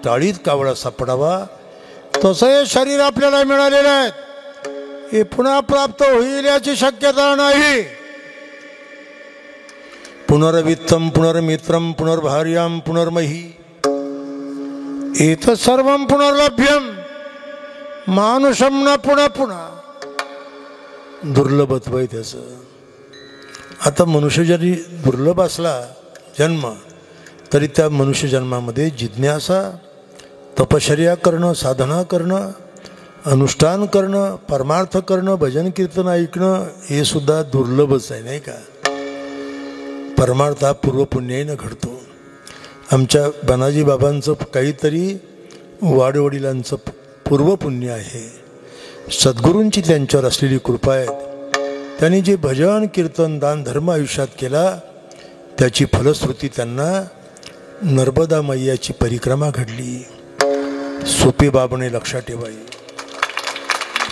टाळीत कावळा सापडावा तसं हे शरीर आपल्याला मिळालेलं आहे. हे पुन्हा प्राप्त होईल याची शक्यता नाही. पुनर्वित्तम पुनर्मित्रम पुनर्भार्याम पुनर्मही एतत् सर्वं पुनर्लभ्यम मानुषम न पुन्हा पुन्हा. दुर्लभत्व आहे त्याचं. आता मनुष्य जरी दुर्लभ असला जन्म, तरी त्या मनुष्य जन्मामध्ये जिज्ञासा, तपश्चर्या करणं, साधना करणं, अनुष्ठान करणं, परमार्थ करणं, भजन कीर्तन ऐकणं हे सुद्धा दुर्लभच आहे, नाही का. परमार्थ हा पूर्वपुण्याने घडतो. आमच्या बनाजी बाबांचं काहीतरी वाडवडिलांचं पूर्वपुण्य आहे. सद्गुरूंची त्यांच्यावर असलेली कृपा आहे. त्यांनी जे भजन कीर्तन दान धर्म आयुष्यात केला त्याची फलश्रुती त्यांना नर्मदा मैयाची परिक्रमा घडली. सोपी बाबने लक्षात ठेवाई.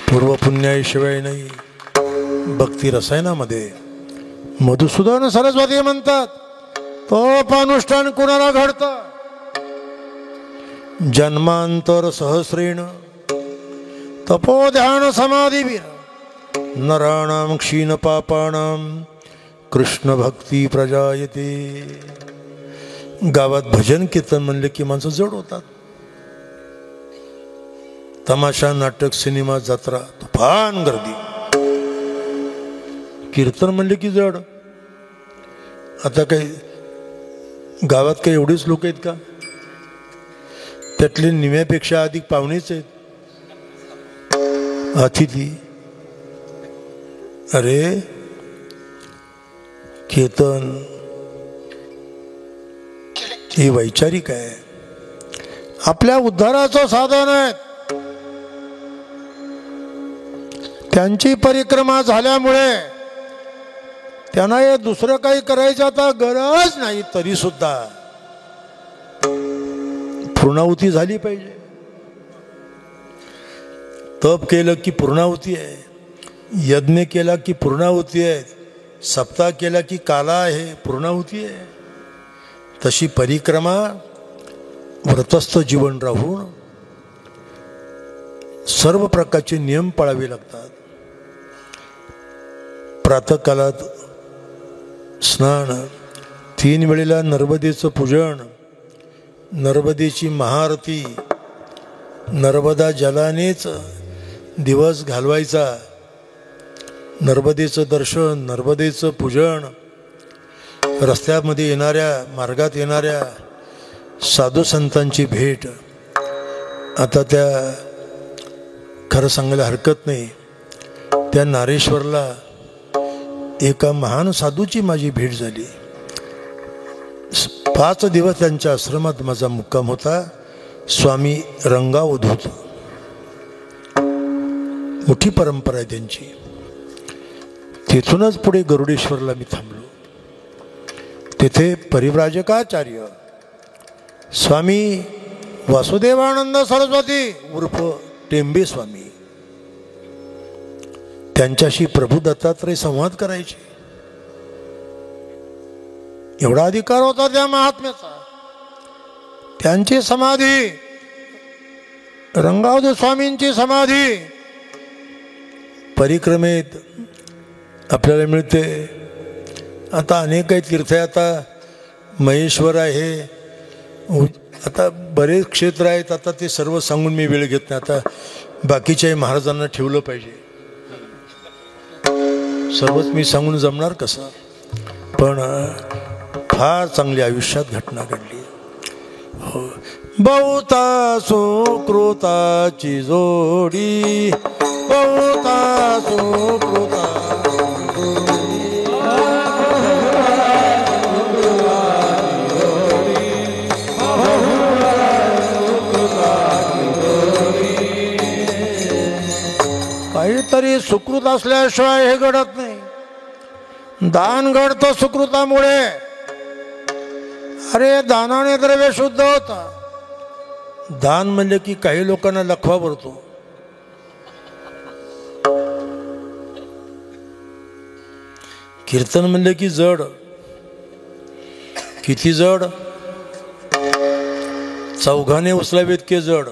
पूर्वपुण्याशिवाय नाही. भक्ती रसायनामध्ये मधुसूदन सरस्वती म्हणतात, तपोनुष्ठान कुणाला घडतं. जन्मांतर सहस्रेण तपो ध्यान समाधीभिर नराणां क्षीण पापाणां कृष्ण भक्ती प्रजायते. गावात भजन कीर्तन म्हणले की माणसं जड होतात. तमाशा, नाटक, सिनेमा, जत्रा, तुफान गर्दी. कीर्तन म्हणले की जड. आता काही गावात काही एवढेच लोक आहेत का? त्यातले निम्यापेक्षा अधिक पाहुणेच आहेत, अतिथी. अरे कीर्तन हे वैचारिक आहे, आपल्या उद्धाराचं साधन आहे. त्यांची परिक्रमा झाल्यामुळे त्यांना हे दुसरं काही करायचं आता गरज नाही. तरी सुद्धा पूर्णाहुती झाली पाहिजे. तप केलं की पूर्णाहुती आहे, यज्ञ केला की पूर्णाहुती आहे, सप्ताह केला की काला आहे, पूर्णाहुती आहे. तशी परिक्रमा व्रतस्थ जीवन राहून सर्व प्रकारचे नियम पाळावे लागतात. प्रातःकालात स्नान, 3 वेळेला नर्मदेचं पूजन, नर्मदेची महाआरती, नर्मदा जलानेच दिवस घालवायचा, नर्मदेचं दर्शन, नर्मदेचं पूजन, रस्त्यामध्ये येणाऱ्या, मार्गात येणाऱ्या साधू संतांची भेट. आता त्या खरं सांगायला हरकत नाही, त्या नारेश्वरला एका महान साधूची माझी भेट झाली. 5 दिवस त्यांच्या आश्रमात माझा मुक्काम होता. स्वामी रंगावधूत, मोठी परंपरा आहे त्यांची. तिथूनच पुढे गरुडेश्वरला मी थांबलो. तेथे परिव्राजकाचार्य स्वामी वासुदेवानंद सरस्वती उर्फ टेंबे स्वामी, त्यांच्याशी प्रभू दत्तात्रय संवाद करायचे. एवढा अधिकार होता त्या महात्म्याचा. त्यांची समाधी, रंगावधूत स्वामींची समाधी परिक्रमेत आपल्याला मिळते. आता अनेक काही तीर्थ आहे. आता महेश्वर आहे, आता बरेच क्षेत्र आहेत. आता ते सर्व सांगून मी वेळ घेत नाही. आता बाकीच्याही महाराजांना ठेवलं पाहिजे. सर्वच मी सांगून जमणार कसं. पण फार चांगली आयुष्यात घटना घडली. हो, बहुता सुकृताची जोडी, बहुता सुकृता काहीतरी सुकृत असल्याशिवाय हे घडत नाही. दान घडतं सुकृतामुळे. अरे दानाने द्रव्य शुद्ध होता. दान म्हणजे की काही लोकांना लखवा भरतो. कीर्तन म्हणले की जड, किती जड, चौघाने उचलावेत की जड.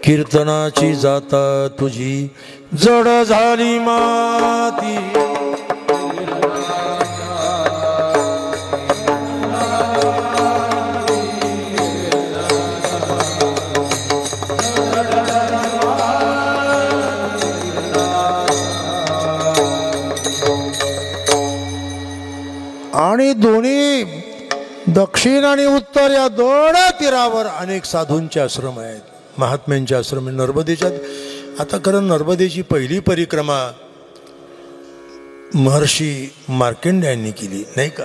कीर्तनाची जाता तुझी जड झाली माती, आणि दोन्ही दक्षिण आणि उत्तर या दोन्ही तीरावर अनेक साधूंचे आश्रम आहेत, महात्म्यांचे आश्रम. नर्मदेच्या आता खरं नर्मदेची पहिली परिक्रमा महर्षी मार्कंडेयांनी केली नाही का.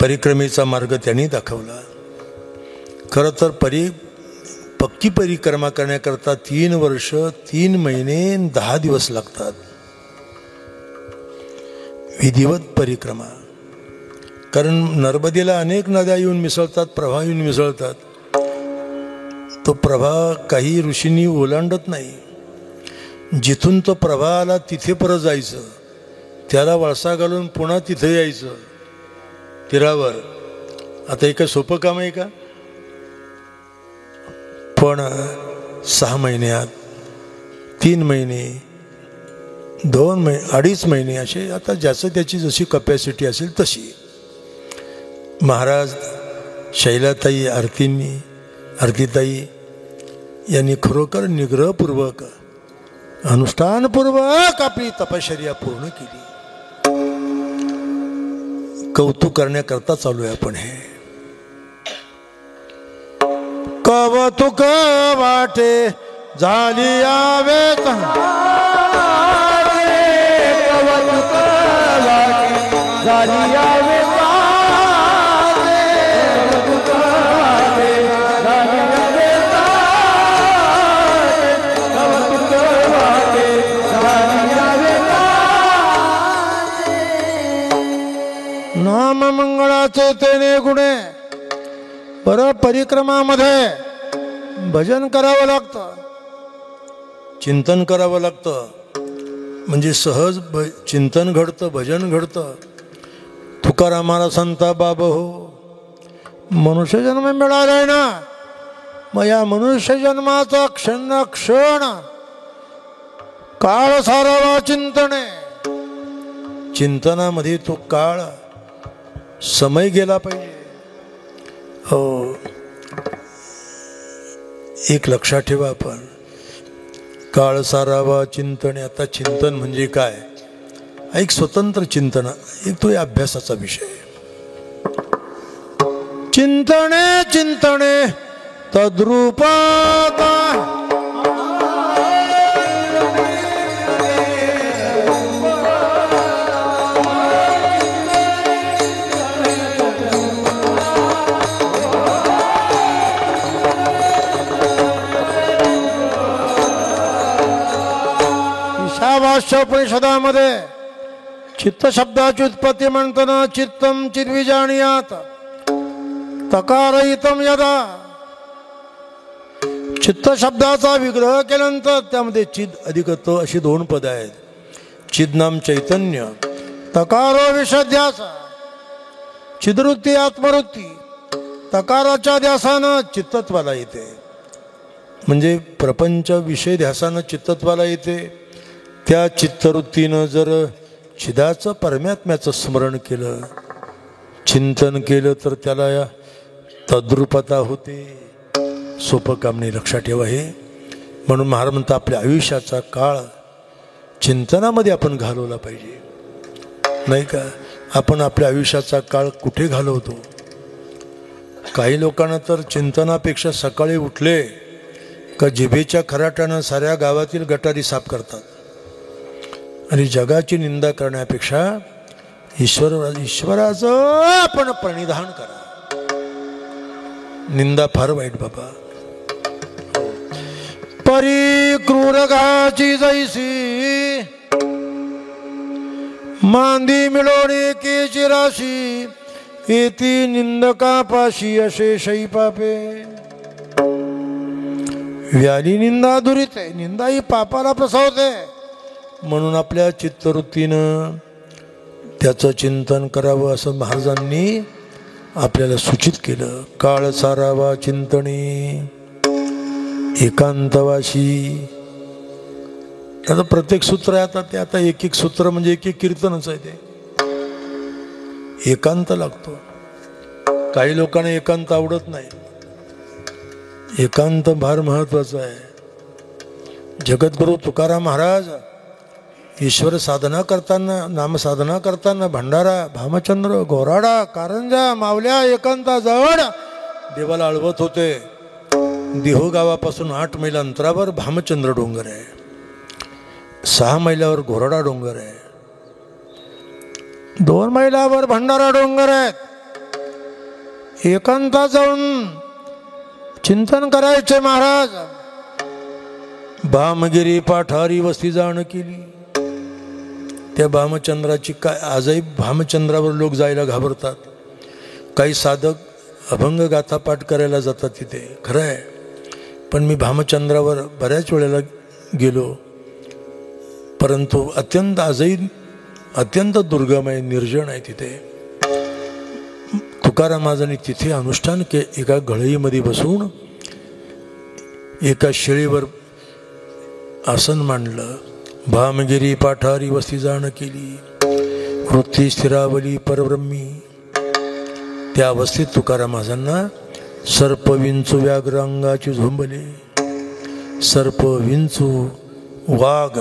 परिक्रमेचा मार्ग त्यांनी दाखवला. खरं तर पक्की परिक्रमा करण्याकरता 3 वर्ष 3 महिने 10 दिवस लागतात. विधिवत परिक्रमा. कारण नर्मदेला अनेक नद्या येऊन मिसळतात, प्रवाह येऊन मिसळतात. तो प्रवाह काही ऋषींनी ओलांडत नाही. जिथून तो प्रवाह आला तिथे परत जायचं, त्याला वळसा घालून पुन्हा तिथे यायचं तीरावर. आता हे काय सोपं काम आहे का. पण 6 महिन्यात 3 महिने 2 महिने 2.5 महिने असे, आता ज्याचं त्याची जशी कपॅसिटी असेल तशी. महाराज शैलाताई आरतीताई यांनी खरोखर निग्रहपूर्वक अनुष्ठानपूर्वक आपली तपश्चर्या पूर्ण केली. कौतुक करण्याकरता चालू आहे आपण. हे कौतुक वाटे झाली आवेत, कौतुक वाटे झाली आवेत, नाम मंगळाचे तेने गुणे. पर परिक्रमामध्ये भजन करावं लागतं, चिंतन करावं लागतं. म्हणजे सहज चिंतन घडतं, भजन घडतं. तुकारामाला संता बाब हो, मनुष्य जन्म मिळालाय ना, मग या मनुष्य जन्माचा क्षण काळ सारावा चिंतने. चिंतनामध्ये तो काळ समय गेला पाहिजे. हो, एक लक्षात ठेवा आपण, काळ सारावा चिंतने. आता चिंतन म्हणजे काय, एक स्वतंत्र चिंतन, एक तो अभ्यासाचा विषय. चिंतने चिंतने तद्रूपाता ईशावास्य उपनिषदामध्ये चित्त शब्दाची उत्पत्ती म्हणताना चित्तम चिद्विजानीयात तकारहितम यदा, चित्त शब्दाचा विग्रह केल्यानंतर त्यामध्ये चिद अधिक त अशी दोन पद आहेत. चिदनाम चैतन्य, तकारो विषध्यास, चिदवृत्ती आत्मवृत्ती, तकाराच्या ध्यासानं चित्तत्वाला येते. म्हणजे प्रपंच विषय ध्यासानं चित्तत्वाला येते. त्या चित्तवृत्तीनं जर चिदाचं परमात्म्याचं स्मरण केलं, चिंतन केलं तर त्याला या तद्रूपता होते. सोपं काम नाही, लक्षात ठेवा हे. म्हणून महाराज म्हणतात आपल्या आयुष्याचा काळ चिंतनामध्ये आपण घालवला पाहिजे, नाही का? आपण आपल्या आयुष्याचा काळ कुठे घालवतो? काही लोकांना तर चिंतनापेक्षा सकाळी उठले का जिभेच्या खराट्यानं साऱ्या गावातील गटारी साफ करतात. आणि जगाची निंदा करण्यापेक्षा ईश्वराचं आपण प्रणिधान करा. निंदा फार वाईट बाबा. परी क्रूरगाची जैसी मांदी मिळवणे केची राशी, येती निंदका पाशी अशेषई पापे. व्याली निंदा दुरित आहे, निंदा ही पापाला फसवते. म्हणून आपल्या चित्तवृत्तीनं त्याचं चिंतन करावं असं महाराजांनी आपल्याला सूचित केलं. काळ सारावा चिंतनी एकांतवाशी. त्याचं प्रत्येक सूत्र आहे. आता ते आता एक एक सूत्र म्हणजे एक एक कीर्तनच आहे. ते एकांत लागतो. काही लोकांना एकांत आवडत नाही. एकांत फार महत्वाचं आहे. जगद्गुरु तुकाराम महाराज ईश्वर साधना करताना, नामसाधना करताना भंडारा, भामचंद्र, गोराडा, कारंजा, मावल्या एकांताजवळ देवाला अळवत होते. देहो गावापासून 8 मैल अंतरावर भामचंद्र डोंगर आहे, 6 मैलावर गोराडा डोंगर आहे, 2 मैलावर भंडारा डोंगर आहेत. एकांतात जाऊन चिंतन करायचे महाराज. भामगिरी पाठारी वस्ती जाण केली. त्या भामचंद्राची काय आजही भामचंद्रावर लोक जायला घाबरतात. काही साधक अभंग गाथा पाठ करायला जातात तिथे, खरं आहे. पण मी भामचंद्रावर बऱ्याच वेळेला गेलो, परंतु अत्यंत आजही अत्यंत दुर्गम आहे, निर्जन आहे तिथे. तुकाराम महाराजांनी तिथे अनुष्ठान एका गळईमध्ये बसून एका शेळीवर आसन मांडलं. भामगिरी पाठारी वस्ती जाण केली, वृत्ती स्थिरावली परब्रह्मी. त्या अवस्थेत तुकाराम महाराजांना सर्प विंचू व्याघ्र अंगाची झोंबले. सर्प विंचू वाघ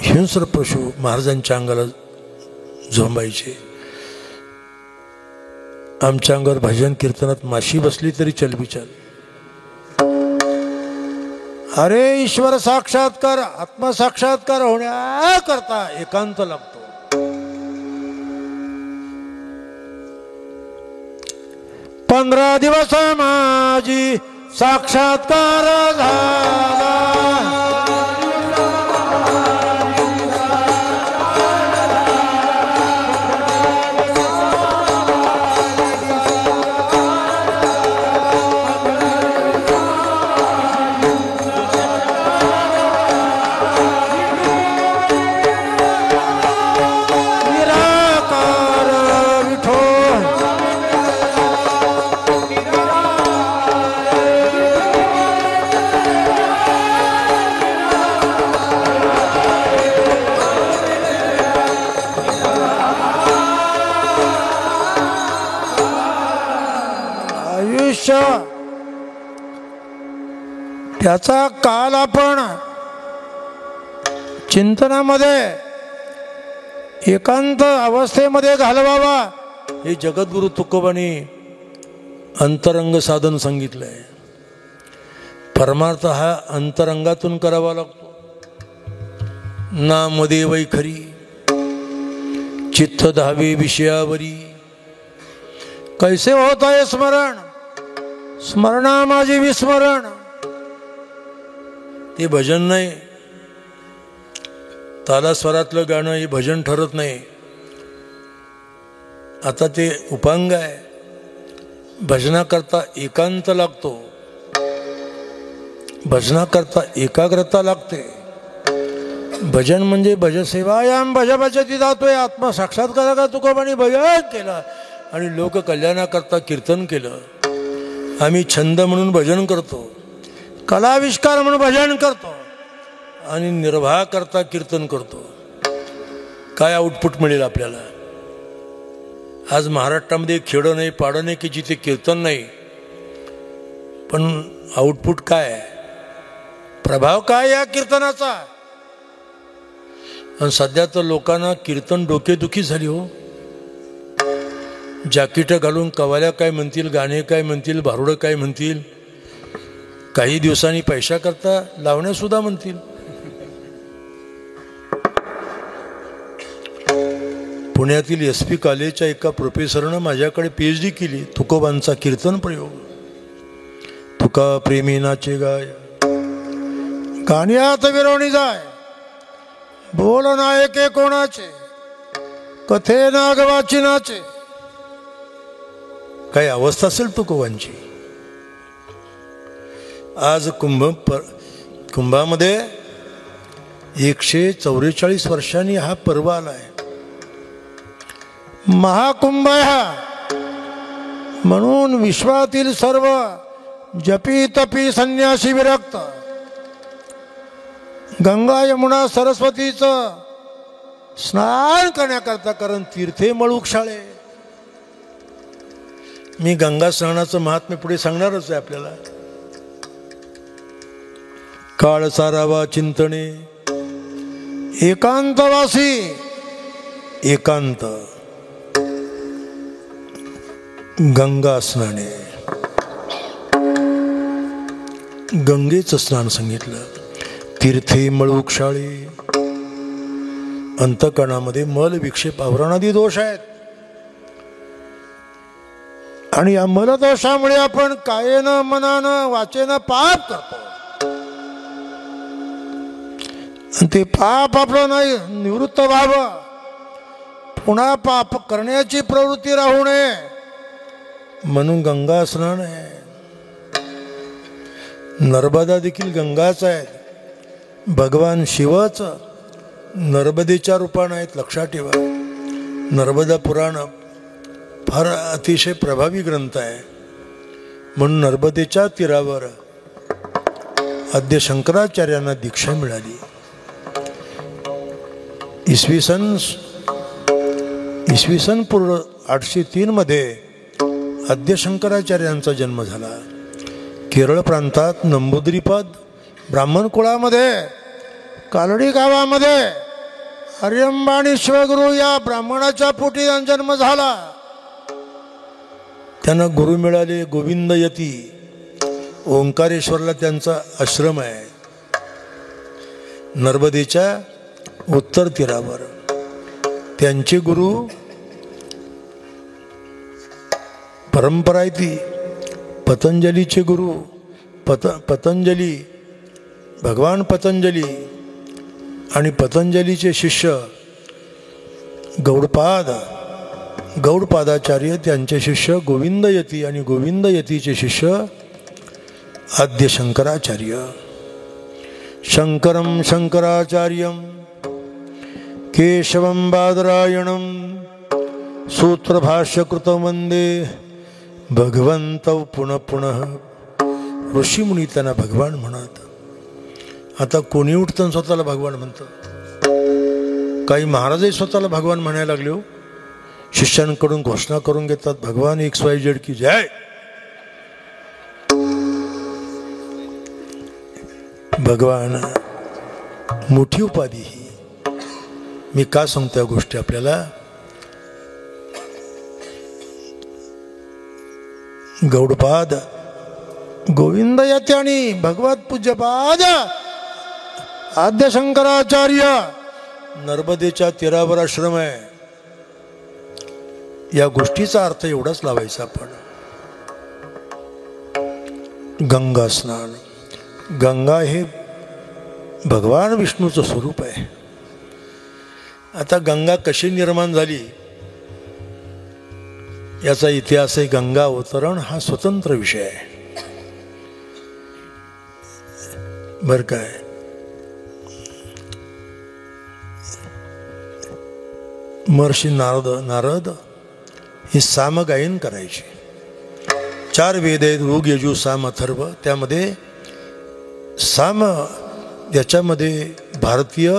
हिंस्र पशु महाराजांच्या अंगाला झोंबायचे. आमच्या अंगावर भजन कीर्तनात माशी बसली तरी चलबिचल. अरे ईश्वर साक्षात्कार, आत्मसाक्षात्कार होण्याकरता एकांत लागतो. पंधरा दिवस माझी साक्षात्कार झाला. त्याचा काल आपण चिंतनामध्ये एकांत अवस्थेमध्ये घालवावा. हे जगद्गुरु तुकोबांनी अंतरंग साधन सांगितलंय. परमार्थ हा अंतरंगातून करावा लागतो. नामदेवै खरी चित्त धावे विषयावरी. कैसे होत आहे स्मरण, स्मरणा माझे विस्मरण. ते भजन नाही, तालास्वरातलं गाणं हे भजन ठरत नाही, आता ते उपांग आहे. भजनाकरता एकांत लागतो, भजनाकरता एकाग्रता लागते. भजन म्हणजे भजसेवायाम भज भजती जातोय. आत्मा साक्षात्कारा तुकोबांनी भजन केलं आणि लोककल्याणाकरता कीर्तन केलं. आम्ही छंद म्हणून भजन करतो, कलाविष्कार म्हणून भजन करतो आणि निर्वाह करता कीर्तन करतो. काय आउटपुट मिळेल आपल्याला? आज महाराष्ट्रामध्ये खेडं नाही, पाडं नाही की जिथे कीर्तन नाही, पण आउटपुट काय आहे? प्रभाव काय या कीर्तनाचा? आणि सध्या तर लोकांना कीर्तन डोकेदुखी झाली हो. जॅकेट घालून कवाल्या काय म्हणतील, गाणे काय म्हणतील, भारुडं काय म्हणतील, काही दिवसांनी पैसा करता लावण्यासुद्धा म्हणतील. पुण्यातील SP कॉलेजच्या एका प्रोफेसरनं माझ्याकडे PhD केली. तुकोबांचा कीर्तन प्रयोग. तुका प्रेमी नाचे गाय, गाण्यात विरवणी जाय, बोल नायके कोणाचे, कथे नागवाची नाचे. काय अवस्था असेल तुकोबांची. आज कुंभामध्ये 144 वर्षांनी हा पर्व आलाय. महाकुंभ हा म्हणून विश्वातील सर्व जपी तपी संन्यासी विरक्त गंगा यमुना सरस्वतीचं स्नान करण्याकरता, कारण तीर्थे मळुकशाळे. मी गंगा स्नानाचं महात्म्य पुढे सांगणारच आहे आपल्याला. काळ सारावा चिंतने एकांतवासी, एकांत गंगा स्नाने. गंगेचं स्नान सांगितलं. तीर्थे मळुकशाळी, अंतकरणामध्ये मल विक्षेप आवरणादी दोष आहेत आणि या मलदोषामुळे आपण कायेनं मनानं वाचेनं पाप करतो. आणि ते पाप आपलं नाही निवृत्त व्हावं, पुन्हा पाप करण्याची प्रवृत्ती राहू नये म्हणून गंगा स्नान आहे. नर्मदा देखील गंगाच आहे. भगवान शिवच नर्मदेच्या रूपानं आहेत, लक्षात ठेवा. नर्मदा पुराण फार अतिशय प्रभावी ग्रंथ आहे. म्हणून नर्मदेच्या तीरावर आद्य शंकराचार्यांना दीक्षा मिळाली. इसवी सन पूर्व 803 मध्ये आद्य शंकराचार्यांचा जन्म झाला. केरळ प्रांतात नंबूद्रीपद ब्राह्मण कुळामध्ये कालडी गावामध्ये हरिअंबाणी शिवगुरु या ब्राह्मणाच्या पोटी जन्म झाला. त्यांना गुरु मिळाले गोविंदयती. ओंकारेश्वरला त्यांचा आश्रम आहे, नर्मदेच्या उत्तर तीरावर. त्यांचे गुरु परंपरा आहे ती पतंजलीचे गुरु. पतंजली भगवान पतंजली आणि पतंजलीचे शिष्य गौडपादाचार्य, त्यांचे शिष्य गोविंदयती आणि गोविंदयतीचे शिष्य आद्य शंकराचार्य. शंकरम शंकराचार्यम केशवम बादरायणम सूत्रभाष्यकृतं वंदे भगवंतौ पुनः पुनः. ऋषीमुनी त्यांना भगवान म्हणत. आता कोणी उठतं स्वतःला भगवान म्हणतं. काही महाराजही स्वतःला भगवान म्हणायला लागले हो. शिष्यांकडून घोषणा करून घेतात, भगवान XYZ की जय. भगवान मोठी उपाधी ही. मी का सांगतो या गोष्टी आपल्याला? गौडपाद गोविंदयती आणि भगवत पूज्यपाद आद्य शंकराचार्य, नर्मदेच्या तीरावर आश्रम आहे. या गोष्टीचा अर्थ एवढाच लावायचा आपण. गंगा स्नान. गंगा हे भगवान विष्णूचं स्वरूप आहे. आता गंगा कशी निर्माण झाली याचा इतिहास आहे. गंगा अवतरण हा स्वतंत्र विषय आहे बर काय. महर्षी नारद ही सामगायन करायची. 4 वेद आहेत, ऋग यजु साम अथर्व. त्यामध्ये साम याच्यामध्ये भारतीय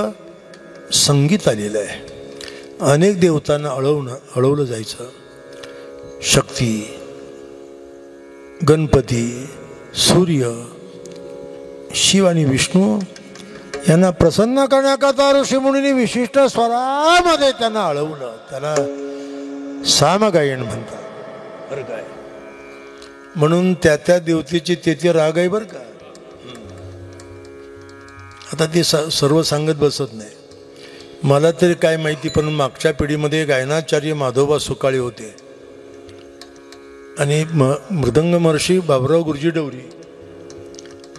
संगीत आलेलं आहे. अनेक देवतांना अळवलं जायचं. शक्ती, गणपती, सूर्य, शिव आणि विष्णू यांना प्रसन्न करण्याकरता ऋषीमुनींनी विशिष्ट स्वरामध्ये त्यांना अळवलं. त्याला सामगायन म्हणतात बरं काय. म्हणून त्या देवतेचे ते राग आहे बरं का. आता ते सर्व सांगत बसत नाही. मला तरी काय माहिती, पण मागच्या पिढीमध्ये गायनाचार्य माधोबा सुकाळे होते आणि मृदंग महर्षी बाबुराव गुरुजी डवरी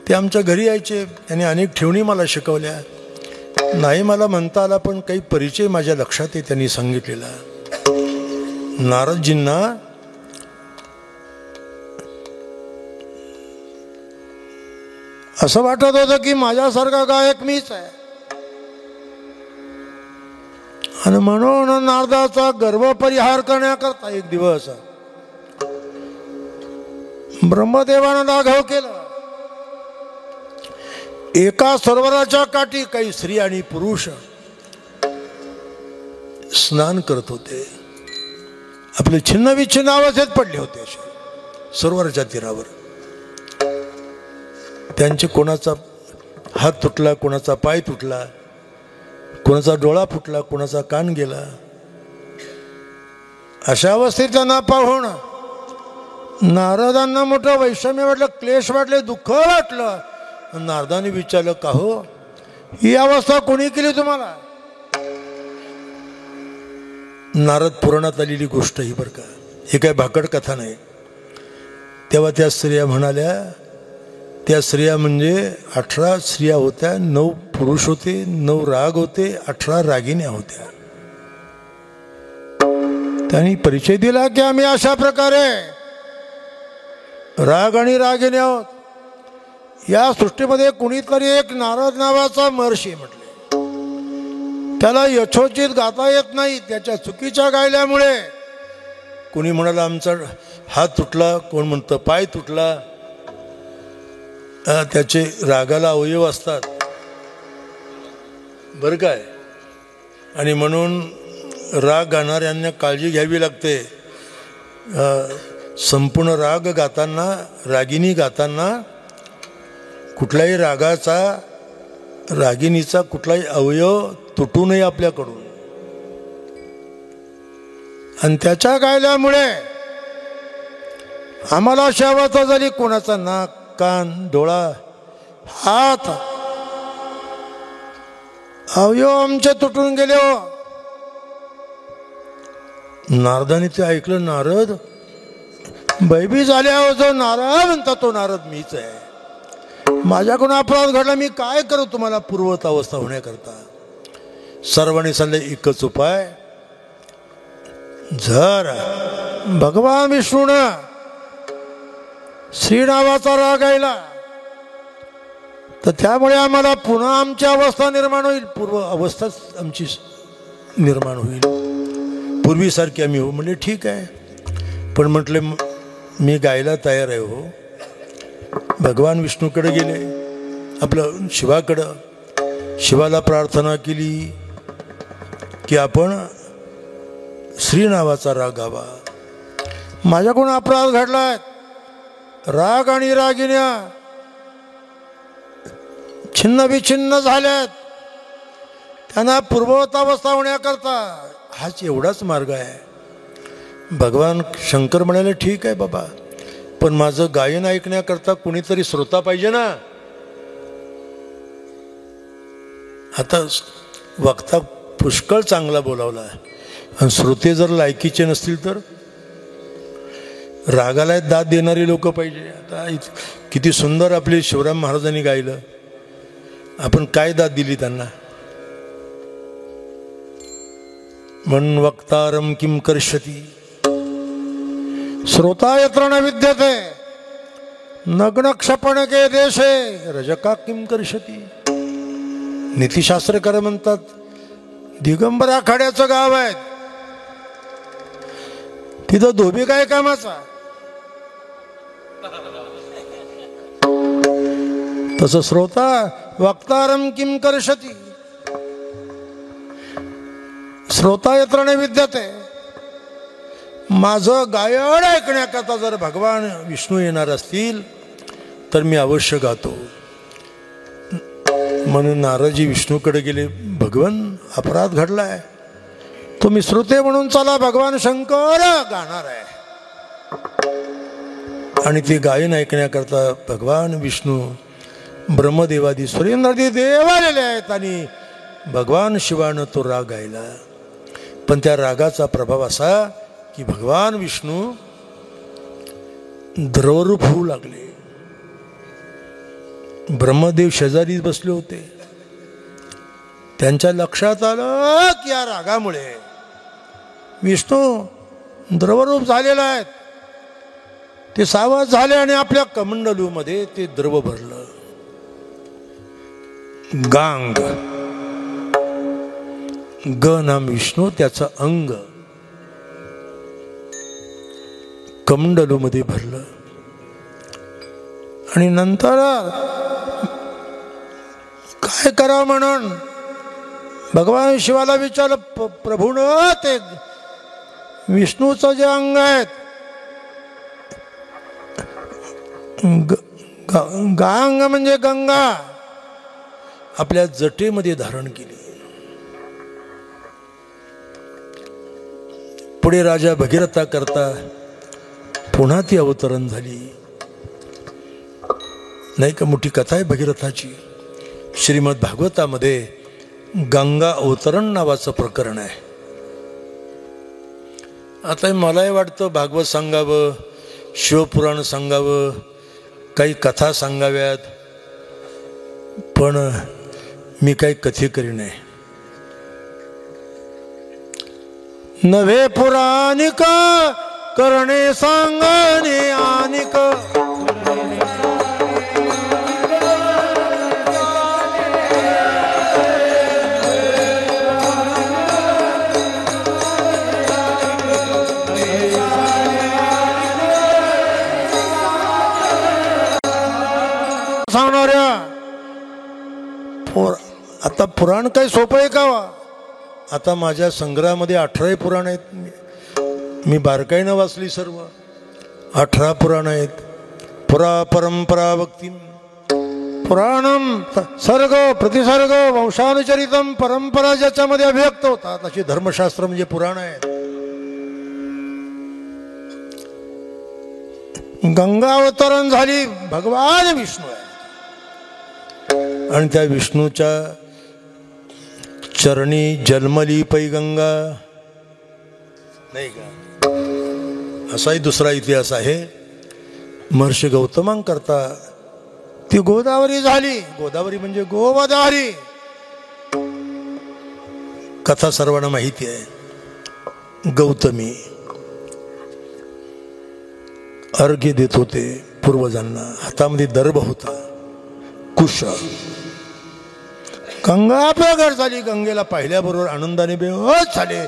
ते आमच्या घरी यायचे. त्यांनी अनेक ठेवणी मला शिकवल्या. नाही मला म्हणता आला, पण काही परिचय माझ्या लक्षात आहे त्यांनी सांगितलेला. नारदजींना असं वाटत होतं की माझ्यासारखा गायक मीच आहे, आणि म्हणून नारदाचा गर्व परिहार करण्याकरता एक दिवस ब्रह्मदेवानं लाघव केलं. एका सरोवराच्या काठी काही स्त्री आणि पुरुष स्नान करत होते. आपले छिन्न विच्छिन्न अवस्थेत पडले होते असे सरोवराच्या तीरावर. त्यांचे कोणाचा हात तुटला, कोणाचा पाय तुटला, कोणाचा डोळा फुटला, कोणाचा कान गेला. अशा अवस्थेत त्यांना पाहून नारदांना मोठं वैषम्य वाटलं, क्लेश वाटले, दुःख वाटलं. नारदाने विचारलं, का हो ही अवस्था कोणी केली तुम्हाला? नारद पुराणात आलेली गोष्ट ही बरं का, हे काय भाकड कथा नाही. तेव्हा त्या स्त्रिया म्हणाल्या, त्या स्त्रिया म्हणजे 18 स्त्रिया होत्या, 9 पुरुष होते, 9 राग होते, 18 रागिण्या होत्या. त्यांनी परिचय दिला की आम्ही अशा प्रकारे राग आणि रागिणी आहोत. या सृष्टीमध्ये कुणीतरी एक नारद नावाचा महर्षी म्हटले, त्याला यथोचित गाता येत नाही. त्याच्या चुकीच्या गायल्यामुळे कुणी म्हणाला आमचा हात तुटला, कोण म्हणतं पाय तुटला. त्याचे रागाला अवयव असतात बरं काय. आणि म्हणून राग गाणाऱ्यांना काळजी घ्यावी लागते. संपूर्ण राग गाताना, रागिनी गाताना कुठल्याही रागाचा, रागिनीचा कुठलाही अवयव तुटू नये आपल्याकडून. आणि त्याच्या गायल्यामुळे आम्हाला शावत झाली. कोणाचा नाक, कान, डोळा, हात, अवयव आमचे तुटून गेले हो. नारदाने ते ऐकलं. नारद भयभीत झाले हो. जो नारद म्हणता तो नारद मीच आहे. माझ्याकडून अपराध घडला, मी काय करू तुम्हाला पूर्वत अवस्था होण्याकरता? सर्वांनी सांगले एकच उपाय, जर भगवान विष्णूनं श्री नावाचा राग गायला तर त्यामुळे आम्हाला पुन्हा आमची अवस्था निर्माण होईल, पूर्व अवस्थाच आमची निर्माण होईल, पूर्वीसारखी आम्ही हो. म्हणजे ठीक आहे, पण म्हटले मी गायला तयार आहे हो. भगवान विष्णूकडे गेले, आपलं शिवाकडं. शिवाला प्रार्थना केली की आपण श्री नावाचा राग गावा. माझ्याकडून अपराध घडलाय. राग आणि रागिण्या छिन्न विछिन्न झाल्यात, त्यांना पूर्ववत अवस्था होण्याकरता हाच एवढाच मार्ग आहे. भगवान शंकर म्हणाले ठीक आहे बाबा, पण माझं गायन ऐकण्याकरता कुणीतरी श्रोता पाहिजे ना. आता वक्ता पुष्कळ चांगला बोलावला आणि श्रोते जर लायकीचे नसतील तर रागाला दाद देणारी लोक पाहिजे. आता किती सुंदर आपले शिवराम महाराजांनी गायलं, आपण काय दाद दिली त्यांना? म्हणून वक्तारम किम कर्षती श्रोता यत्र न विद्यते नग्न क्षपणके देशे रजका किम कर्षती. नीतिशास्त्रकार म्हणतात दिगंबर आखाड्याचं गाव आहे, तिथं धोबी काय कामाचा. तसं श्रोता वक्तारम किम कर्षती श्रोता यत्र न विद्यते. माझं गायन ऐकण्याकरता जर भगवान विष्णू येणार असतील तर मी अवश्य गातो. म्हणून नारदजी विष्णूकडे गेले, भगवान अपराध घडलाय, तुम्ही श्रोते म्हणून चला, भगवान शंकर गाणार आहे. आणि ते गायन ऐकण्याकरता भगवान विष्णू ब्रह्मदेवादी सुरेंद्रादी देव आलेले आहेत आणि भगवान शिवानं तो राग गायला. पण त्या रागाचा प्रभाव असा की भगवान विष्णू द्रवरूप होऊ लागले. ब्रह्मदेव शेजारीच बसले होते. त्यांच्या लक्षात आलं की या रागामुळे विष्णू द्रवरूप झालेला आहेत. ते सावध झाले आणि आपल्या कमंडलूमध्ये ते द्रव भरलं. गांग, ग नाम विष्णू, त्याचं अंग कमंडलूमध्ये भरलं. आणि नंतर काय करावं म्हणून भगवान शिवाला विचारलं, प्रभून ते विष्णूचं जे अंग आहेत गांग म्हणजे गंगा, आपल्या जटेमध्ये धारण केली. पुढे राजा भगीरथा करता पुन्हा ती अवतरण झाली. नाही का, मोठी कथा आहे भगीरथाची. श्रीमद भागवतामध्ये गंगा अवतरण नावाचं प्रकरण आहे. आता मलाही वाटतं भागवत सांगावं, शिवपुराण सांगावं, काही कथा सांगाव्यात, पण मी काही कथेकरी नाही. नव्हे पुराणिक करणे सांगणे आनिक. सांगणाऱ्या आता पुराण काही सोपं आहे का? आता माझ्या संग्रहामध्ये 18 पुराण आहेत. मी बारकाईनं वाचली सर्व. 18 पुराण आहेत. पुरा परंपरा भक्ती पुराणम सर्ग प्रतिसर्ग वंशानुचरितम, परंपरा ज्याच्यामध्ये अभिव्यक्त होतात अशी धर्मशास्त्र म्हणजे पुराण आहेत. गंगा अवतरण झाली, भगवान विष्णू आहे. आणि त्या विष्णूच्या चरणी जन्मली पैगंगा, नाही का? असाही दुसरा इतिहास आहे. महर्षी गौतमांकरता ती गोदावरी झाली. गोदावरी म्हणजे गोवधारी. कथा सर्वांना माहिती आहे. गौतमी अर्घ्य देत होते पूर्वजांना. हातामध्ये दर्भ होता, कुश. गंगा प्रगट झाली. गंगेला पाहिल्याबरोबर आनंदाने बेहोश झाले.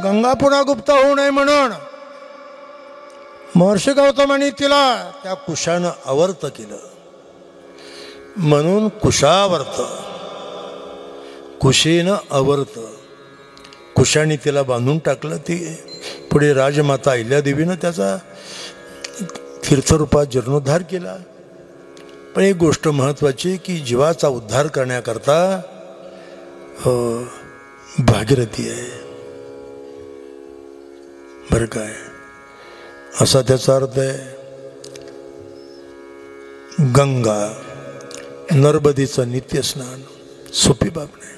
गंगा पुन्हा गुप्त होऊ नये म्हणून महर्षी गौतमांनी तिला त्या कुशानं आवर्त केलं. म्हणून कुशावर्त, कुशेनं आवर्त, कुशाने तिला बांधून टाकलं. ती पुढे राजमाता अहिल्यादेवीनं त्याचा तीर्थरूपात जीर्णोद्धार केला. पण एक गोष्ट महत्त्वाची की जीवाचा उद्धार करण्याकरता भागीरथी आहे बरं काय, असा त्याचा अर्थ आहे. गंगा, नर्मदेचं नित्य स्नान सोपी बाब नाही.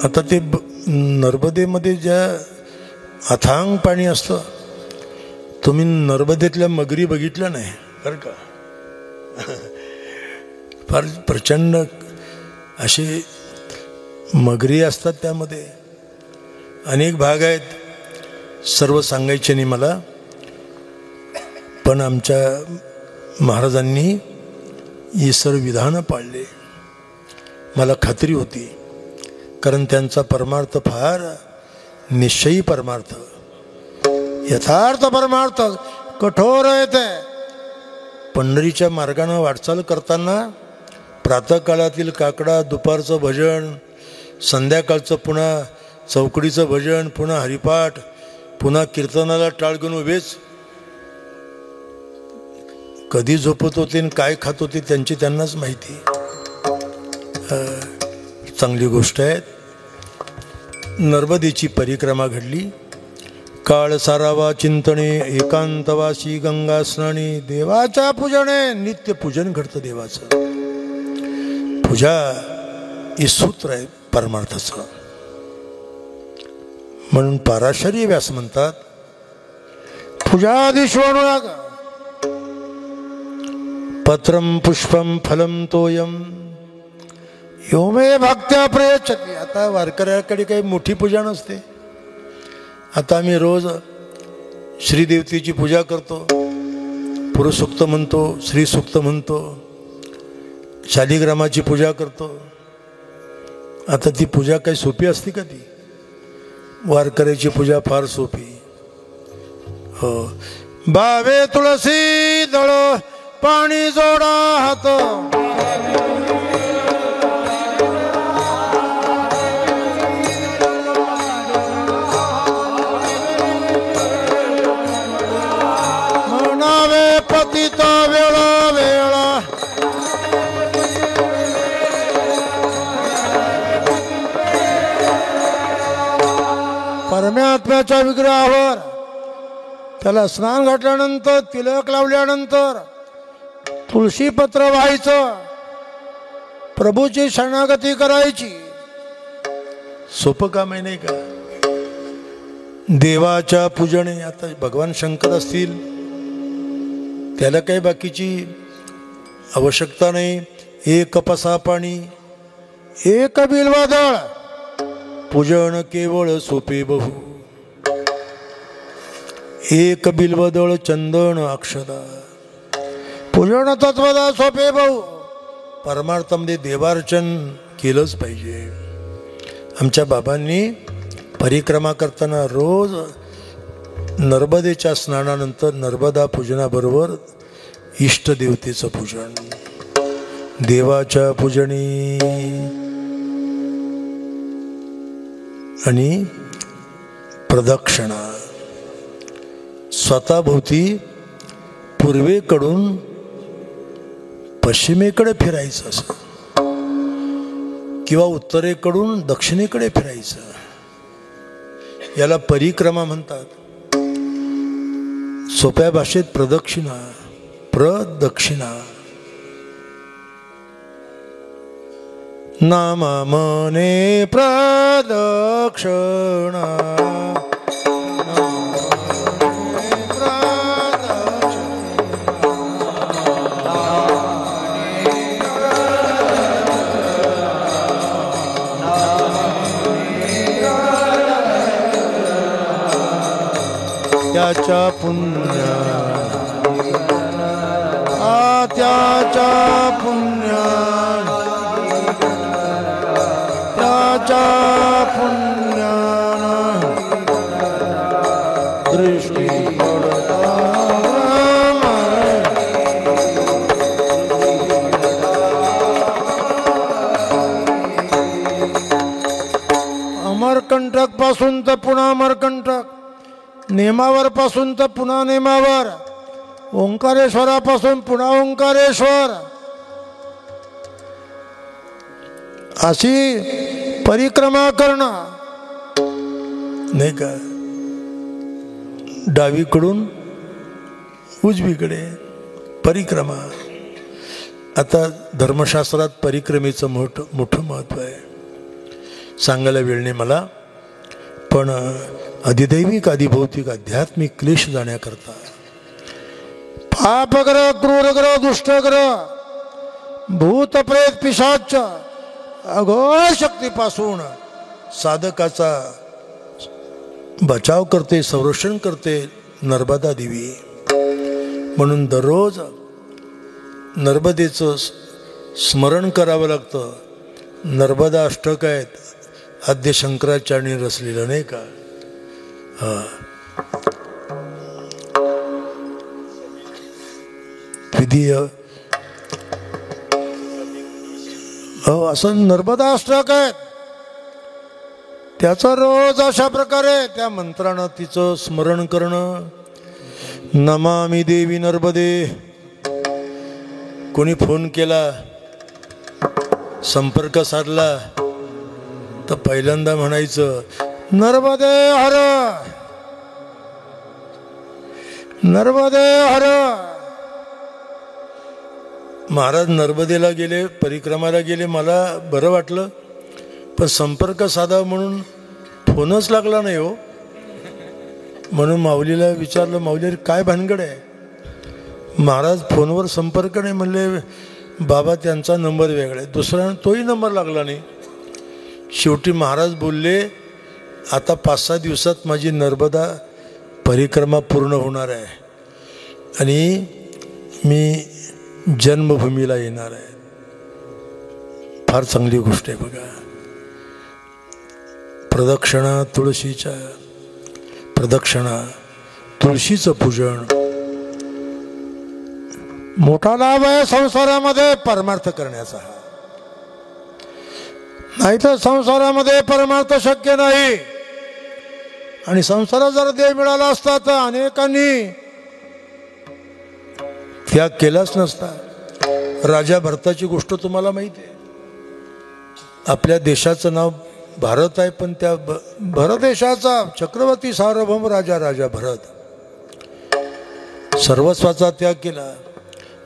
आता ते नर्मदेमध्ये ज्या अथांग पाणी असतं, तुम्ही नर्मदेतल्या मगरी बघितल्या नाही बरं का. फार प्रचंड असे मगरी असतात त्यामध्ये. अनेक भाग आहेत, सर्व सांगायचे नाही मला, पण आमच्या महाराजांनी ही सर्व विधानं पाळले. मला खात्री होती, कारण त्यांचा परमार्थ फार निश्चयी परमार्थ, यथार्थ परमार्थ कठोर आहे. ते पंढरीच्या मार्गाने वाटचाल करताना प्रातःकाळातील काकडा, दुपारचं भजन, संध्याकाळचं पुन्हा चौकडीचं भजन, पुन्हा हरिपाठ, पुन्हा कीर्तनाला टाळ घेऊन उभेच. कधी झोपत होते आणि काय खात होते त्यांची त्यांनाच माहिती. चांगली गोष्ट आहे. नर्मदेची परिक्रमा घडली. काळ सारावा चिंतने, एकांतवासी गंगा स्नानी, देवाच्या पूजने, नित्य पूजन घडतं देवाचं. पूजा हे सूत्र आहे परमार्थाचं. म्हणून पाराशरी व्यास म्हणतात, पूजादिश्वनुराग पत्रम पुष्पम फलम तोयम यो मे भक्त्या प्रयच्छति. आता वारकऱ्याकडे काही मोठी पूजा नसते. आता आम्ही रोज श्रीदेवतेची पूजा करतो, पुरुषसूक्त म्हणतो, श्रीसूक्त म्हणतो, शालिग्रामाची पूजा करतो. आता ती पूजा काही सोपी असते का? ती वारकऱ्याची पूजा फार सोपी. हो, बावे तुळसी दळ पाणी जोडा हात, म्हणावे पतित वेळा वेळा, परमात्म्याच्या विग्रहावर त्याला स्नान घातल्यानंतर, तिलक लावल्यानंतर तुळशी पत्र व्हायचं, प्रभूची शरणागती करायची. सोपं काम आहे नाही का? देवाच्या पूजने. आता भगवान शंकर असतील, त्याला काही बाकीची आवश्यकता नाही. एक कपसा पाणी, एक बिल्वदळ, पूजन केवळ सोपे बहु. एक बिल्वदळ चंदन अक्षदा, पूजन तत्वदा सोपे बहु. परमार्थामध्ये देवार्चन केलंच पाहिजे. आमच्या बाबांनी परिक्रमा करताना रोज नर्मदेच्या स्नानानंतर नर्मदा पूजनाबरोबर इष्टदेवतेचं पूजन, देवाच्या पूजनी आणि प्रदक्षिणा. स्वतःभोवती पूर्वेकडून पश्चिमेकडे फिरायचं असं, किंवा उत्तरेकडून दक्षिणेकडे फिरायचं. याला परिक्रमा म्हणतात. सोप्या भाषेत प्रदक्षिणा. प्रदक्षिणा. नामा मने प्रदक्षिणा, त्याच्या पुण्या, त्याच्या पुण्या, त्याच्या पुण्यानं दृष्टी पडता. अमरकंटक पासून तर पुन्हा अमरकंटक, नेमावर पासून तर पुन्हा नेमावर, ओंकारेश्वरापासून पुन्हा ओंकारेश्वर, अशी परिक्रमा करणं नाही का? डावीकडून उजवीकडे परिक्रमा. आता धर्मशास्त्रात परिक्रमेचं मोठं महत्त्व आहे. सांगायला वेळ नाही मला, पण अधिदैविक अधिभौतिक आध्यात्मिक क्लेश जाण्याकरता पापग्रह, क्रूरग्रह, दुष्टग्रह, भूत प्रेत पिशाच अघोर शक्तीपासून साधकाचा बचाव करते, संरक्षण करते नर्मदा देवी. म्हणून दररोज नर्मदेचं स्मरण करावं लागतं. नर्मदा अष्टक आहेत आद्य शंकराचार्यांनी रचलेलं, नाही का? विधीय असं नर्मदा अष्टक आहेत. त्याचा रोज अशा प्रकारे त्या मंत्रानं तिचं स्मरण करणं. नमामि देवी नर्मदे. कोणी फोन केला, संपर्क साधला तर पहिल्यांदा म्हणायचं नर्मदे हर, नर्मदे हर. महाराज नर्मदेला गेले, परिक्रमाला गेले. मला बरं वाटलं, पण संपर्क साधावा म्हणून फोनच लागला नाही हो. म्हणून माऊलीला विचारलं, माऊली काय भानगड आहे? महाराज फोनवर संपर्क नाही म्हणले. बाबा त्यांचा नंबर वेगळा आहे. दुसरा तोही नंबर लागला नाही. शेवटी महाराज बोलले, आता 5-6 दिवसात माझी नर्मदा परिक्रमा पूर्ण होणार आहे आणि मी जन्मभूमीला येणार आहे. फार चांगली गोष्ट आहे बघा. प्रदक्षिणा तुळशीच्या, प्रदक्षिणा तुळशीचं पूजन मोठा लाभ आहे संसारामध्ये परमार्थ करण्याचा. नाही तर संसारामध्ये परमार्थ शक्य नाही. आणि संसारात जर देव मिळाला असता तर अनेकांनी त्याग केलाच नसता. राजा भरताची गोष्ट तुम्हाला माहिती आहे. आपल्या देशाचं नाव भारत आहे, पण त्या भरत देशाचा चक्रवर्ती सार्वभौम राजा भरत सर्वस्वाचा त्याग केला.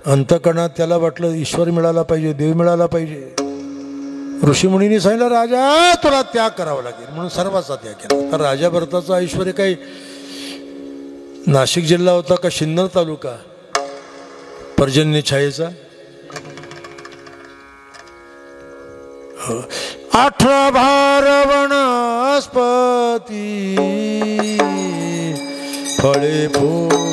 अंतकरणात त्याला वाटलं ईश्वर मिळाला पाहिजे, देव मिळाला पाहिजे. ऋषीमुनींनी सांगितलं राजा तुला त्याग करावा लागेल, म्हणून सर्वाचा त्याग केला. तर राजा भरताचं ऐश्वर काही नाशिक जिल्हा होता का सिन्नर तालुका पर्जन्य छायेचा? 18 भार वनस्पती फळे फुले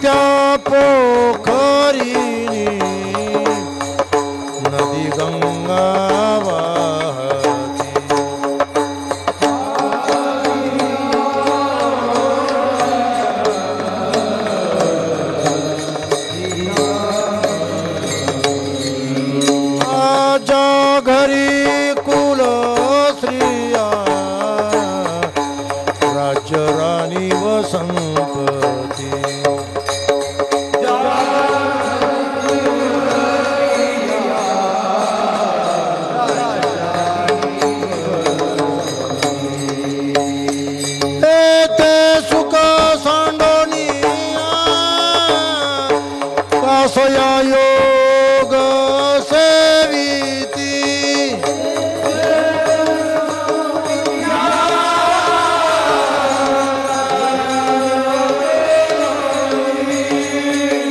त्या पोखरीनी नदी गंगा वाहती. माझ्या घरी कुल स्त्रिया राज्य राणी व संपती. या योग सेविती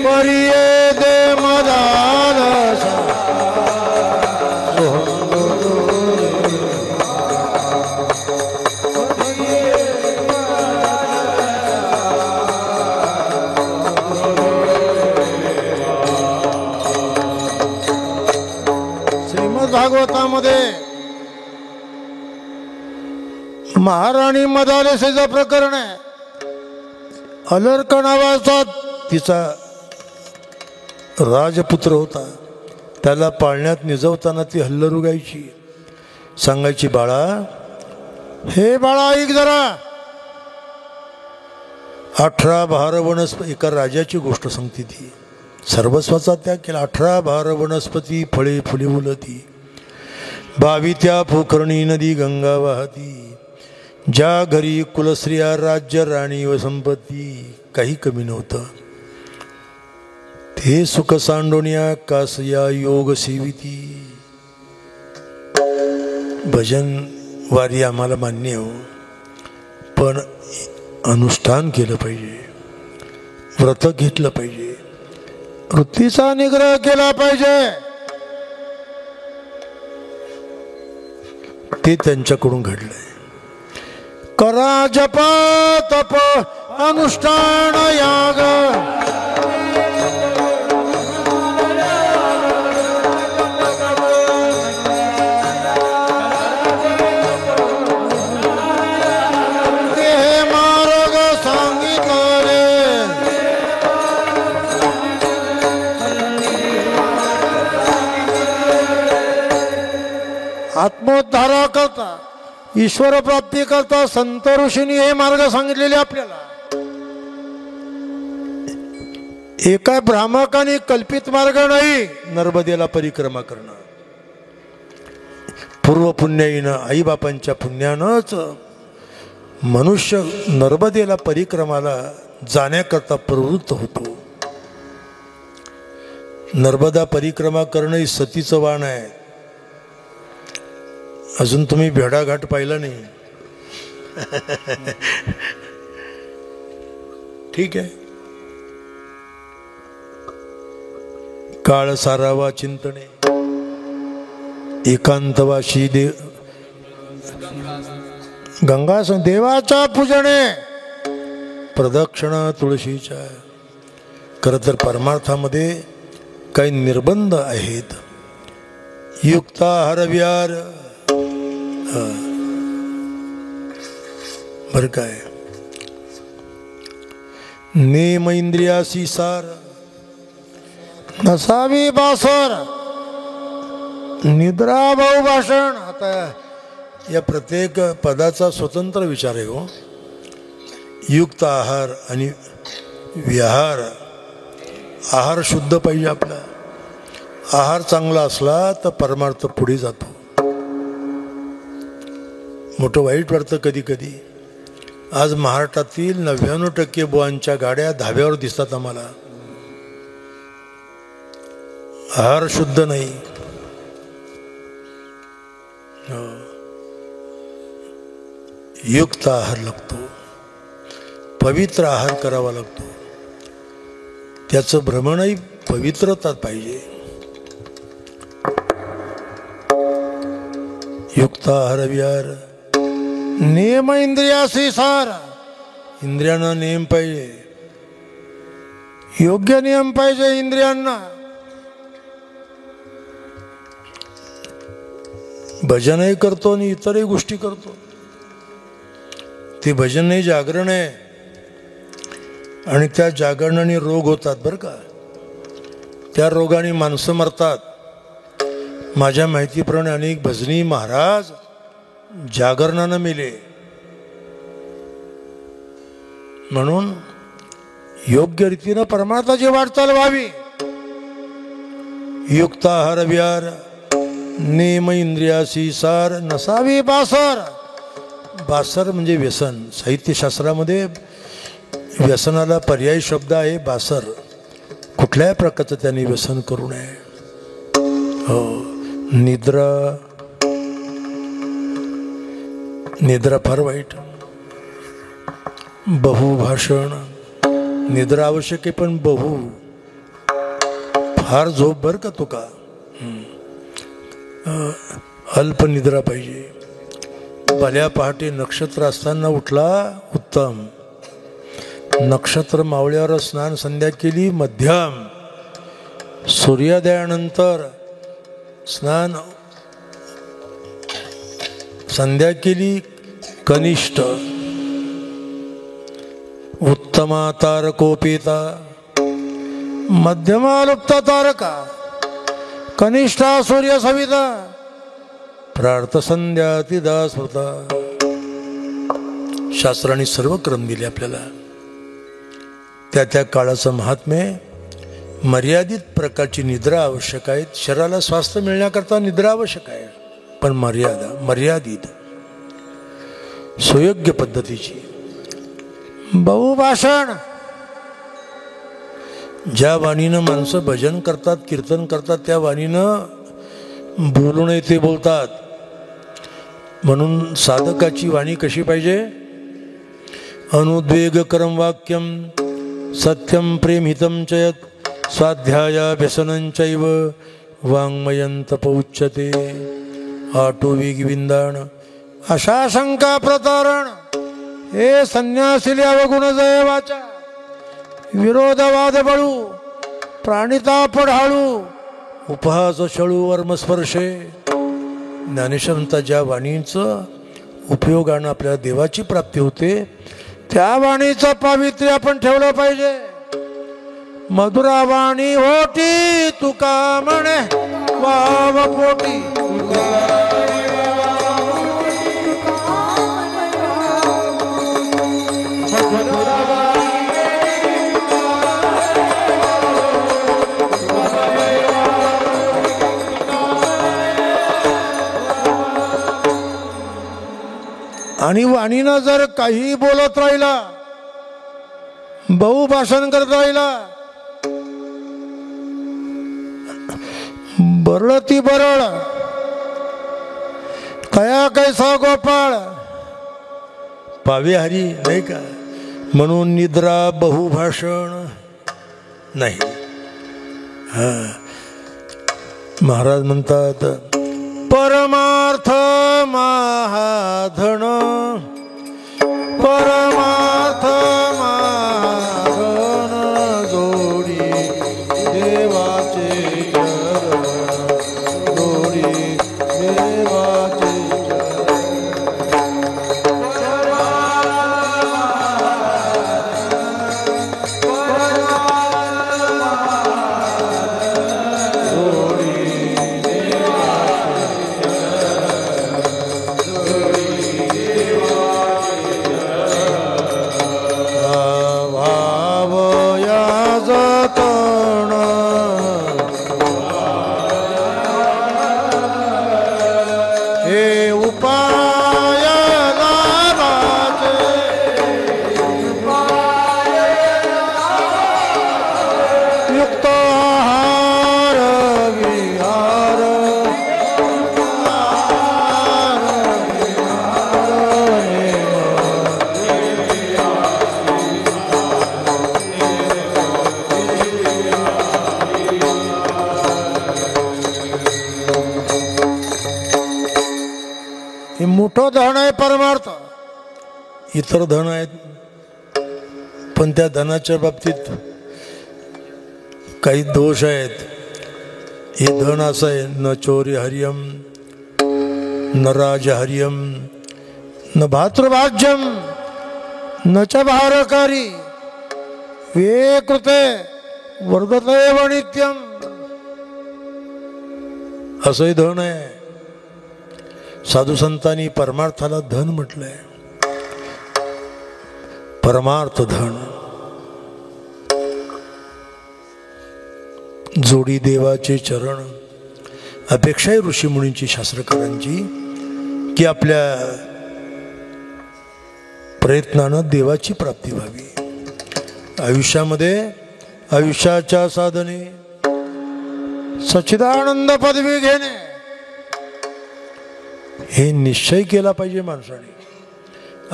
परिये दे मदान भागवतामध्ये महाराणी मदालसेचं प्रकरण आहे. अलर्क नावाचा तिचा राजपुत्र होता. त्याला पाळण्यात निजवताना ती हल्लरू गायची, सांगायची बाळा, हे बाळा ऐक जरा. 18 भार वनस्पती, एका राजाची गोष्ट सांगते ती. सर्वस्वाचा त्याग केला. 18 भार वनस्पती फळे फुले उलती. 22 त्या पोखरणी नदी गंगा वाहती. ज्या घरी कुलस्त्रिया राज्य राणी व संपत्ती. काही कमी नव्हतं. ते सुख सांडोनिया कासया योग सेविती. भजन वारी आम्हाला मान्य हो, आपण अनुष्ठान केलं पाहिजे, व्रत घेतलं पाहिजे, वृत्तीचा निग्रह केला पाहिजे. ते त्यांच्याकडून घडलंय. करा जप तप अनुष्ठान याग, आत्मोद्धारा करता, ईश्वर प्राप्ती करता संत ऋषींनी हे मार्ग सांगितलेले आपल्याला. एका भ्रामकाने कल्पित मार्ग नाही नर्मदेला परिक्रमा करणं. पूर्व पुण्याईनं, आईबापांच्या पुण्यानंच मनुष्य नर्मदेला परिक्रमाला जाण्याकरता प्रवृत्त होतो. नर्मदा परिक्रमा करणं ही सतीचं वाण आहे. अजून तुम्ही भेडाघाट पाहिला नाही. ठीक आहे. काळ सारावा चिंतने, एकांतवाशी गंगा देवाच्या पूजने, प्रदक्षिणा तुळशीच्या. खरं तर परमार्थामध्ये काही निर्बंध आहेत. युक्ताहार विहार बर काय, नेम इंद्रियासी सार, नसावी बासर, निद्रा बहुभाषण. आता या प्रत्येक पदाचा स्वतंत्र विचार आहे हो. युक्त आहार आणि विहार. आहार शुद्ध पाहिजे आपला. आहार चांगला असला तर परमार्थ पुढे जातो. मोठं वाईट वाटतं कधी कधी. आज महाराष्ट्रातील 99% बुवांच्या गाड्या धाब्यावर दिसतात आम्हाला. आहार शुद्ध नाही. युक्त आहार लागतो, पवित्र आहार करावा लागतो. त्याचं भ्रमणही पवित्रता पाहिजे. युक्त आहार विहार, नियम इंद्रियासी सार. इंद्रियांना नियम पाहिजे, योग्य नियम पाहिजे इंद्रियांना. भजनही करतो आणि इतरही गोष्टी करतो. ते भजन नाही, जागरण आहे. आणि त्या जागरणाने रोग होतात बरं का. त्या रोगाने माणसं मरतात. माझ्या माहितीप्रमाणे अनेक भजनी महाराज जागरणानं मेले. म्हणून योग्य रीतीनं परमार्थाची वाटचाल व्हावी. युक्त आहार विहार, नेम इंद्रियासी सार, नसावी बासर. बासर म्हणजे व्यसन. साहित्यशास्त्रामध्ये व्यसनाला पर्यायी शब्द आहे बासर. कुठल्याही प्रकारचं त्यांनी व्यसन करू नये. हो. निद्रा, निद्रा फार वाईट. बहुभाषण, निद्रा आवश्यक आहे पण बहु फार झोप बर का तुका. अल्प निद्रा पाहिजे. भल्या पहाटे नक्षत्र असताना उठला उत्तम. नक्षत्र मावळ्यावर स्नान संध्या केली मध्यम. सूर्योदयानंतर स्नान संध्या केली कनिष्ठ. उत्तमा तारकोपेता, मध्यमा लुप्त तारका, कनिष्ठा सूर्य सविता, प्रार्थ संध्या तिदा स्मृता. शास्त्राने सर्व क्रम दिले आपल्याला. त्या त्या काळाचं महात्म्य. मर्यादित प्रकारची निद्रा आवश्यक आहे. शरीराला स्वास्थ्य मिळण्याकरता निद्रा आवश्यक आहे, पण मर्यादित सुयोग्य पद्धतीची. बहुभाषण, ज्या वाणीनं माणसं भजन करतात, कीर्तन करतात, त्या वाणीनं बोलू नये ते बोलतात. म्हणून साधकाची वाणी कशी पाहिजे? अनुद्वेगकरं वाक्यं सत्यं प्रेमहितं च यत् स्वाध्यायाभ्यसनं चैव वाङ्मयं तपोच्यते. आटोवेगविंदाण अशा शंका प्रतारण हे संन्यासिले अवगुण जय वाचा. विरोधवाद बळू प्राणिताप ढाळू उपहास छळू वर्मस्पर्शे. ज्ञानेश्वरांचा ज्या वाणीचं उपयोगानं आपल्याला देवाची प्राप्ती होते त्या वाणीचं पावित्र्य आपण ठेवलं पाहिजे. मधुरा वाणी होती तुका म्हणे वाव पोटी. आणि वाणीनं जर काही बोलत राहिला बहुभाषण करत राहिला बरळ ती बरळ कया कैसा गोपाळ पावे हरी नाही का. म्हणून निद्रा बहुभाषण नाही. महाराज म्हणतात परमार्थ महाधन परमार्थ महाधन जोडी देवाचे चरण जोडी देवाचे मोठं धन आहे परमार्थ. इतर धन आहेत पण त्या धनाच्या बाबतीत काही दोष आहेत. हे धन असं आहे न चोरी हरियम न राजहर्यम न भातृभाज्यम न च भारकारी वे कृते वर्धते नित्यम. असंही धन आहे. साधू संतांनी परमार्थाला धन म्हटलंय. परमार्थ धन जोडी देवाचे चरण. अपेक्षा आहे ऋषीमुनींची शास्त्रकारांची की आपल्या प्रयत्नानं देवाची प्राप्ती व्हावी. आयुष्यामध्ये आयुष्याच्या साधने सच्चिदानंद पदवी घेणे हे निश्चय केला पाहिजे माणसाने.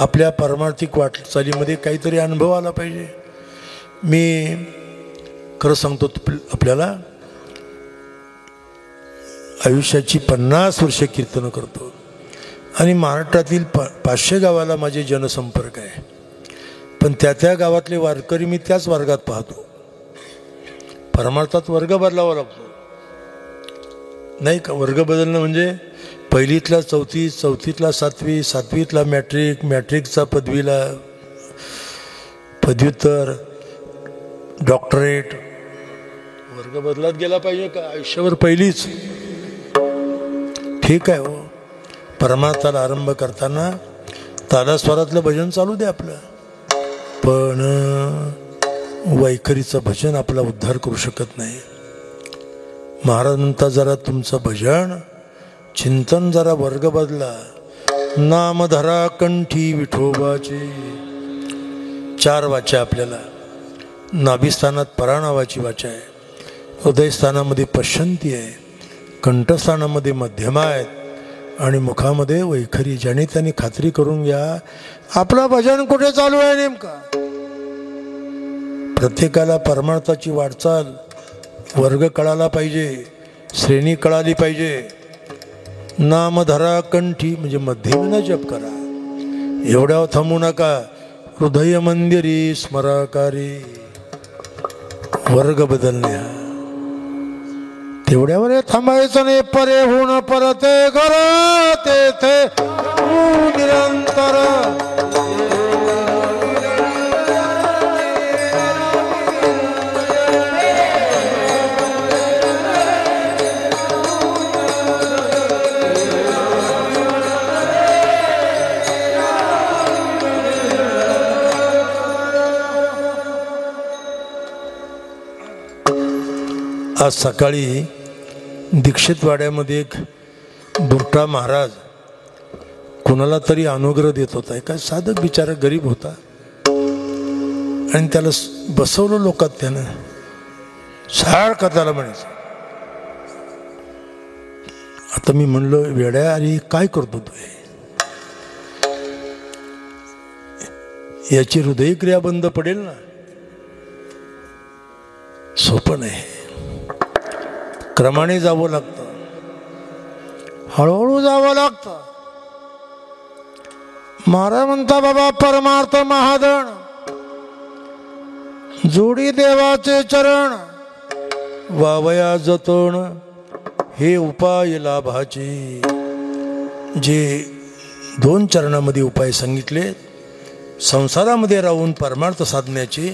आपल्या पारमार्थिक वाटचालीमध्ये काहीतरी अनुभव आला पाहिजे. मी खरं सांगतो आपल्याला आयुष्याची 50 वर्ष कीर्तन करतो आणि महाराष्ट्रातील 500 गावाला माझे जनसंपर्क आहे. पण त्या गावातले वारकरी मी त्याच वर्गात पाहतो. परमार्थात वर्ग बदलावा लागतो नाही का. वर्ग बदलणं म्हणजे पहिलीतला चौथी, चौथीतला सातवी, सातवीतला मॅट्रिक, मॅट्रिकचा पदवीला पदव्युत्तर, डॉक्टरेट. वर्ग बदलत गेला पाहिजे का आयुष्यावर पहिलीच. ठीक आहे हो. परमार्थाला आरंभ करताना तालास्वरातलं भजन चालू दे आपलं. पण वैखरीचं भजन आपला उद्धार करू शकत नाही. महाराज म्हणतात जरा तुमचं भजन चिंतन जरा वर्ग बदला. नाम धरा कंठी विठोबाचे. 4 वाचा आपल्याला. नाभिस्थानात परा नावाची वाचा आहे. हृदयस्थानामध्ये पश्यंती आहे. कंठस्थानामध्ये मध्यमा आहेत. आणि मुखामध्ये वैखरी. ज्याने त्यांनी खात्री करून घ्या आपलं भजन कुठे चालू आहे नेमका. प्रत्येकाला परमार्थाची वाटचाल वर्ग कळाला पाहिजे, श्रेणी कळाली पाहिजे. नाम धरा कंठी म्हणजे मध्येनं जप करा, एवढ्यावर थांबू नका. हृदय मंदिरी स्मराकारी वर्ग बदलण्या तेवढ्यावर थांबायचं नाही. परे होऊन परते घर तेथे निरंतर. आज सकाळी दीक्षितवाड्यामध्ये एक बुरटा महाराज कोणाला तरी अनुग्रह देत होता. एका साधक बिचारा गरीब होता आणि त्याला बसवलं लोकात. त्यानं सारखं त्याला म्हणायचं. आता मी म्हणलं वेड्या अरे काय करतो तू, याची हृदयक्रिया बंद पडेल ना. सोपं नाही, क्रमाने जावं लागतं, हळूहळू जावं लागतं. महाराज म्हणता बाबा परमार्थ महादण जोडी देवाचे चरण वावया जतन हे उपाय लाभाचे. जे 2 चरणामध्ये उपाय सांगितले संसारामध्ये राहून परमार्थ साधण्याचे,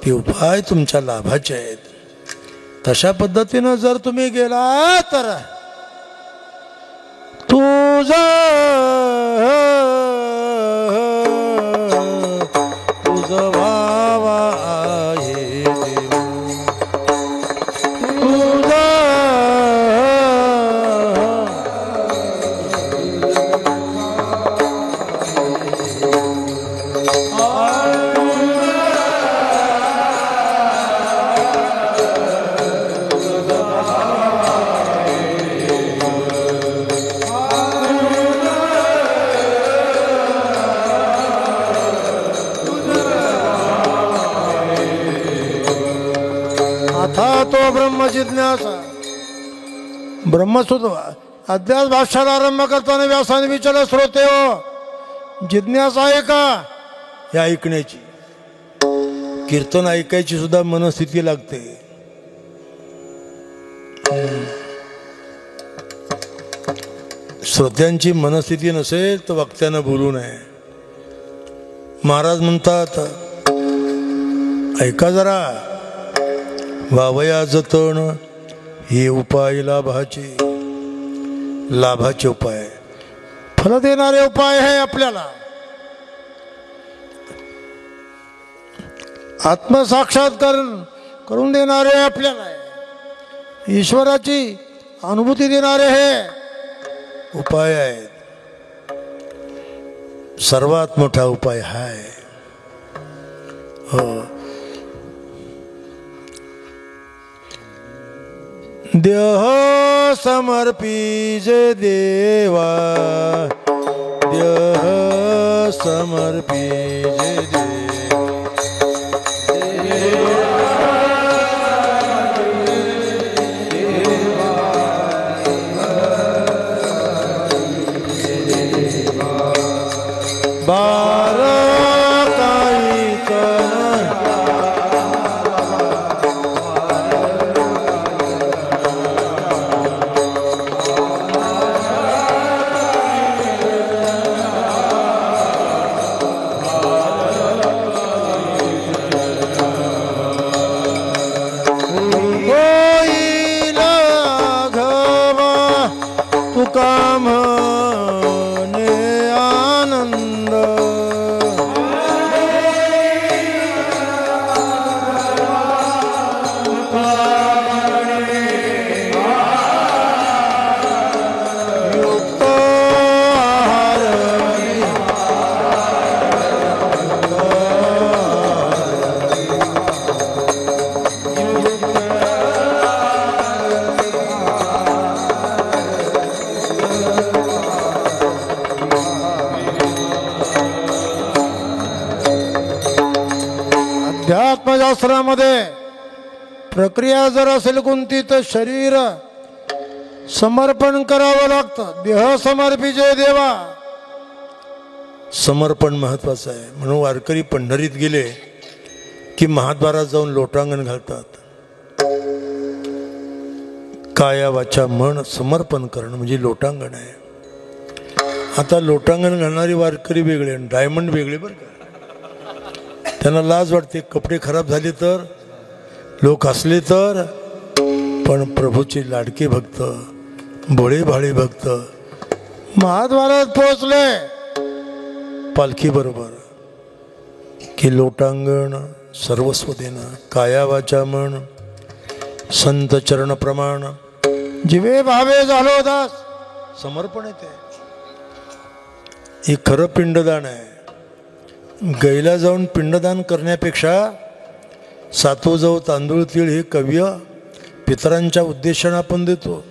ते उपाय तुमच्या लाभाचे आहेत. तशा पद्धतीनं जर तुम्ही गेला तर तुझं भावा आहे ब्रह्मजिज्ञासा. ब्रह्मसूत्र अध्यास भाष्याला आरंभ करताना व्यासाने विचारलं श्रोते हो जिज्ञासा आहे का हे ऐकण्याची. कीर्तन ऐकायची सुद्धा मनस्थिती लागते. श्रोत्यांची मनस्थिती नसेल तर वक्त्यानं बोलू नये. महाराज म्हणतात ऐका जरा वावया जतन हे उपाय लाभाचे. लाभाचे उपाय फल देणारे उपाय आहे. आपल्याला आत्मसाक्षात्कार करून देणारे, आपल्याला ईश्वराची अनुभूती देणारे हे उपाय आहेत. सर्वात मोठा उपाय आहे. हो, देह समर्पिजे देवा, देह समर्पिजे देवा. शास्त्रामध्ये प्रक्रिया जर असेल कोणती तर शरीर समर्पण करावं लागतं. देह समर्पिजे देवा, समर्पण महत्वाचं आहे. म्हणून वारकरी पंढरीत गेले की महाद्वारात जाऊन लोटांगण घालतात. काया वाचा मन समर्पण करणं म्हणजे लोटांगण आहे. आता लोटांगण घालणारी वारकरी वेगळे, डायमंड वेगळे बरं का. त्यांना लाज वाटते, कपडे खराब झाले तर, लोक हसले तर. पण प्रभूचे लाडके भक्त, भोळे भाळे भक्त महाद्वारात पोहोचले पालखी बरोबर की लोटांगण सर्वस्व देणं, काया वाचा मन संत चरण प्रमाण, जिवे भावे झालो दास, समर्पण येते. हे खरं पिंडदान आहे. गैला जाऊन पिंडदान करण्यापेक्षा सातो जाऊ तांदूळ तीळ हे कव्य पितरांच्या उद्देशाने आपण देतो.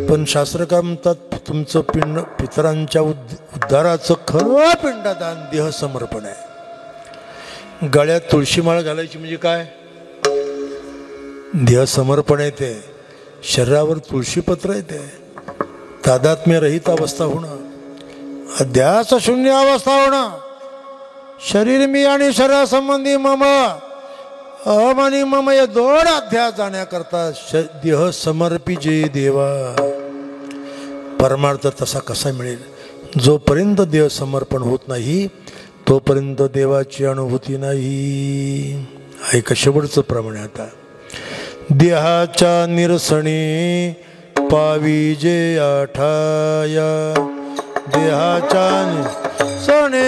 पण शास्त्रकार म्हणतात तुमचं पिंड पितरांच्या उद्धाराचं खरं पिंडदान देह समर्पण आहे. गळ्यात तुळशीमाळ घालायची म्हणजे काय? देह समर्पण येते. शरीरावर तुळशीपत्र येते. तादात्म्य रहित अवस्था होणं, अध्यास शून्य अवस्था होणं. शरीर मी आणि शरीरासंबंधी मम, अहम आणि मम या दोन अध्यास जाण्याकरता देह समर्पिजे देवा. परमार्थ तसा कसा मिळेल? जोपर्यंत देह समर्पण होत नाही तोपर्यंत देवाची अनुभूती नाही. ऐक शेवटचं प्रमाणे आता. देहाच्या निरसणी पाविजे आठाया, देहाच्या निरसणे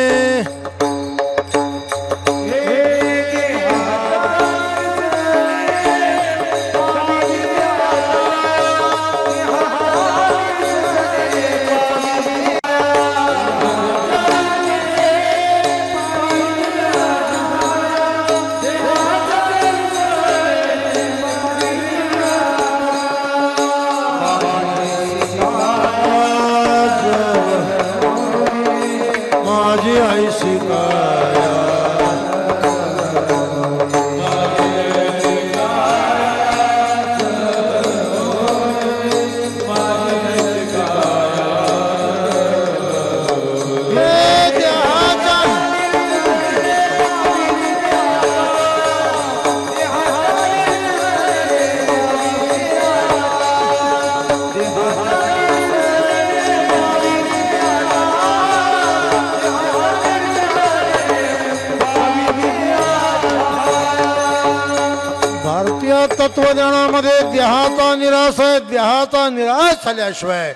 तत्वज्ञानामध्ये देहाचा निराश आहे. देहाचा निराश झाल्याशिवाय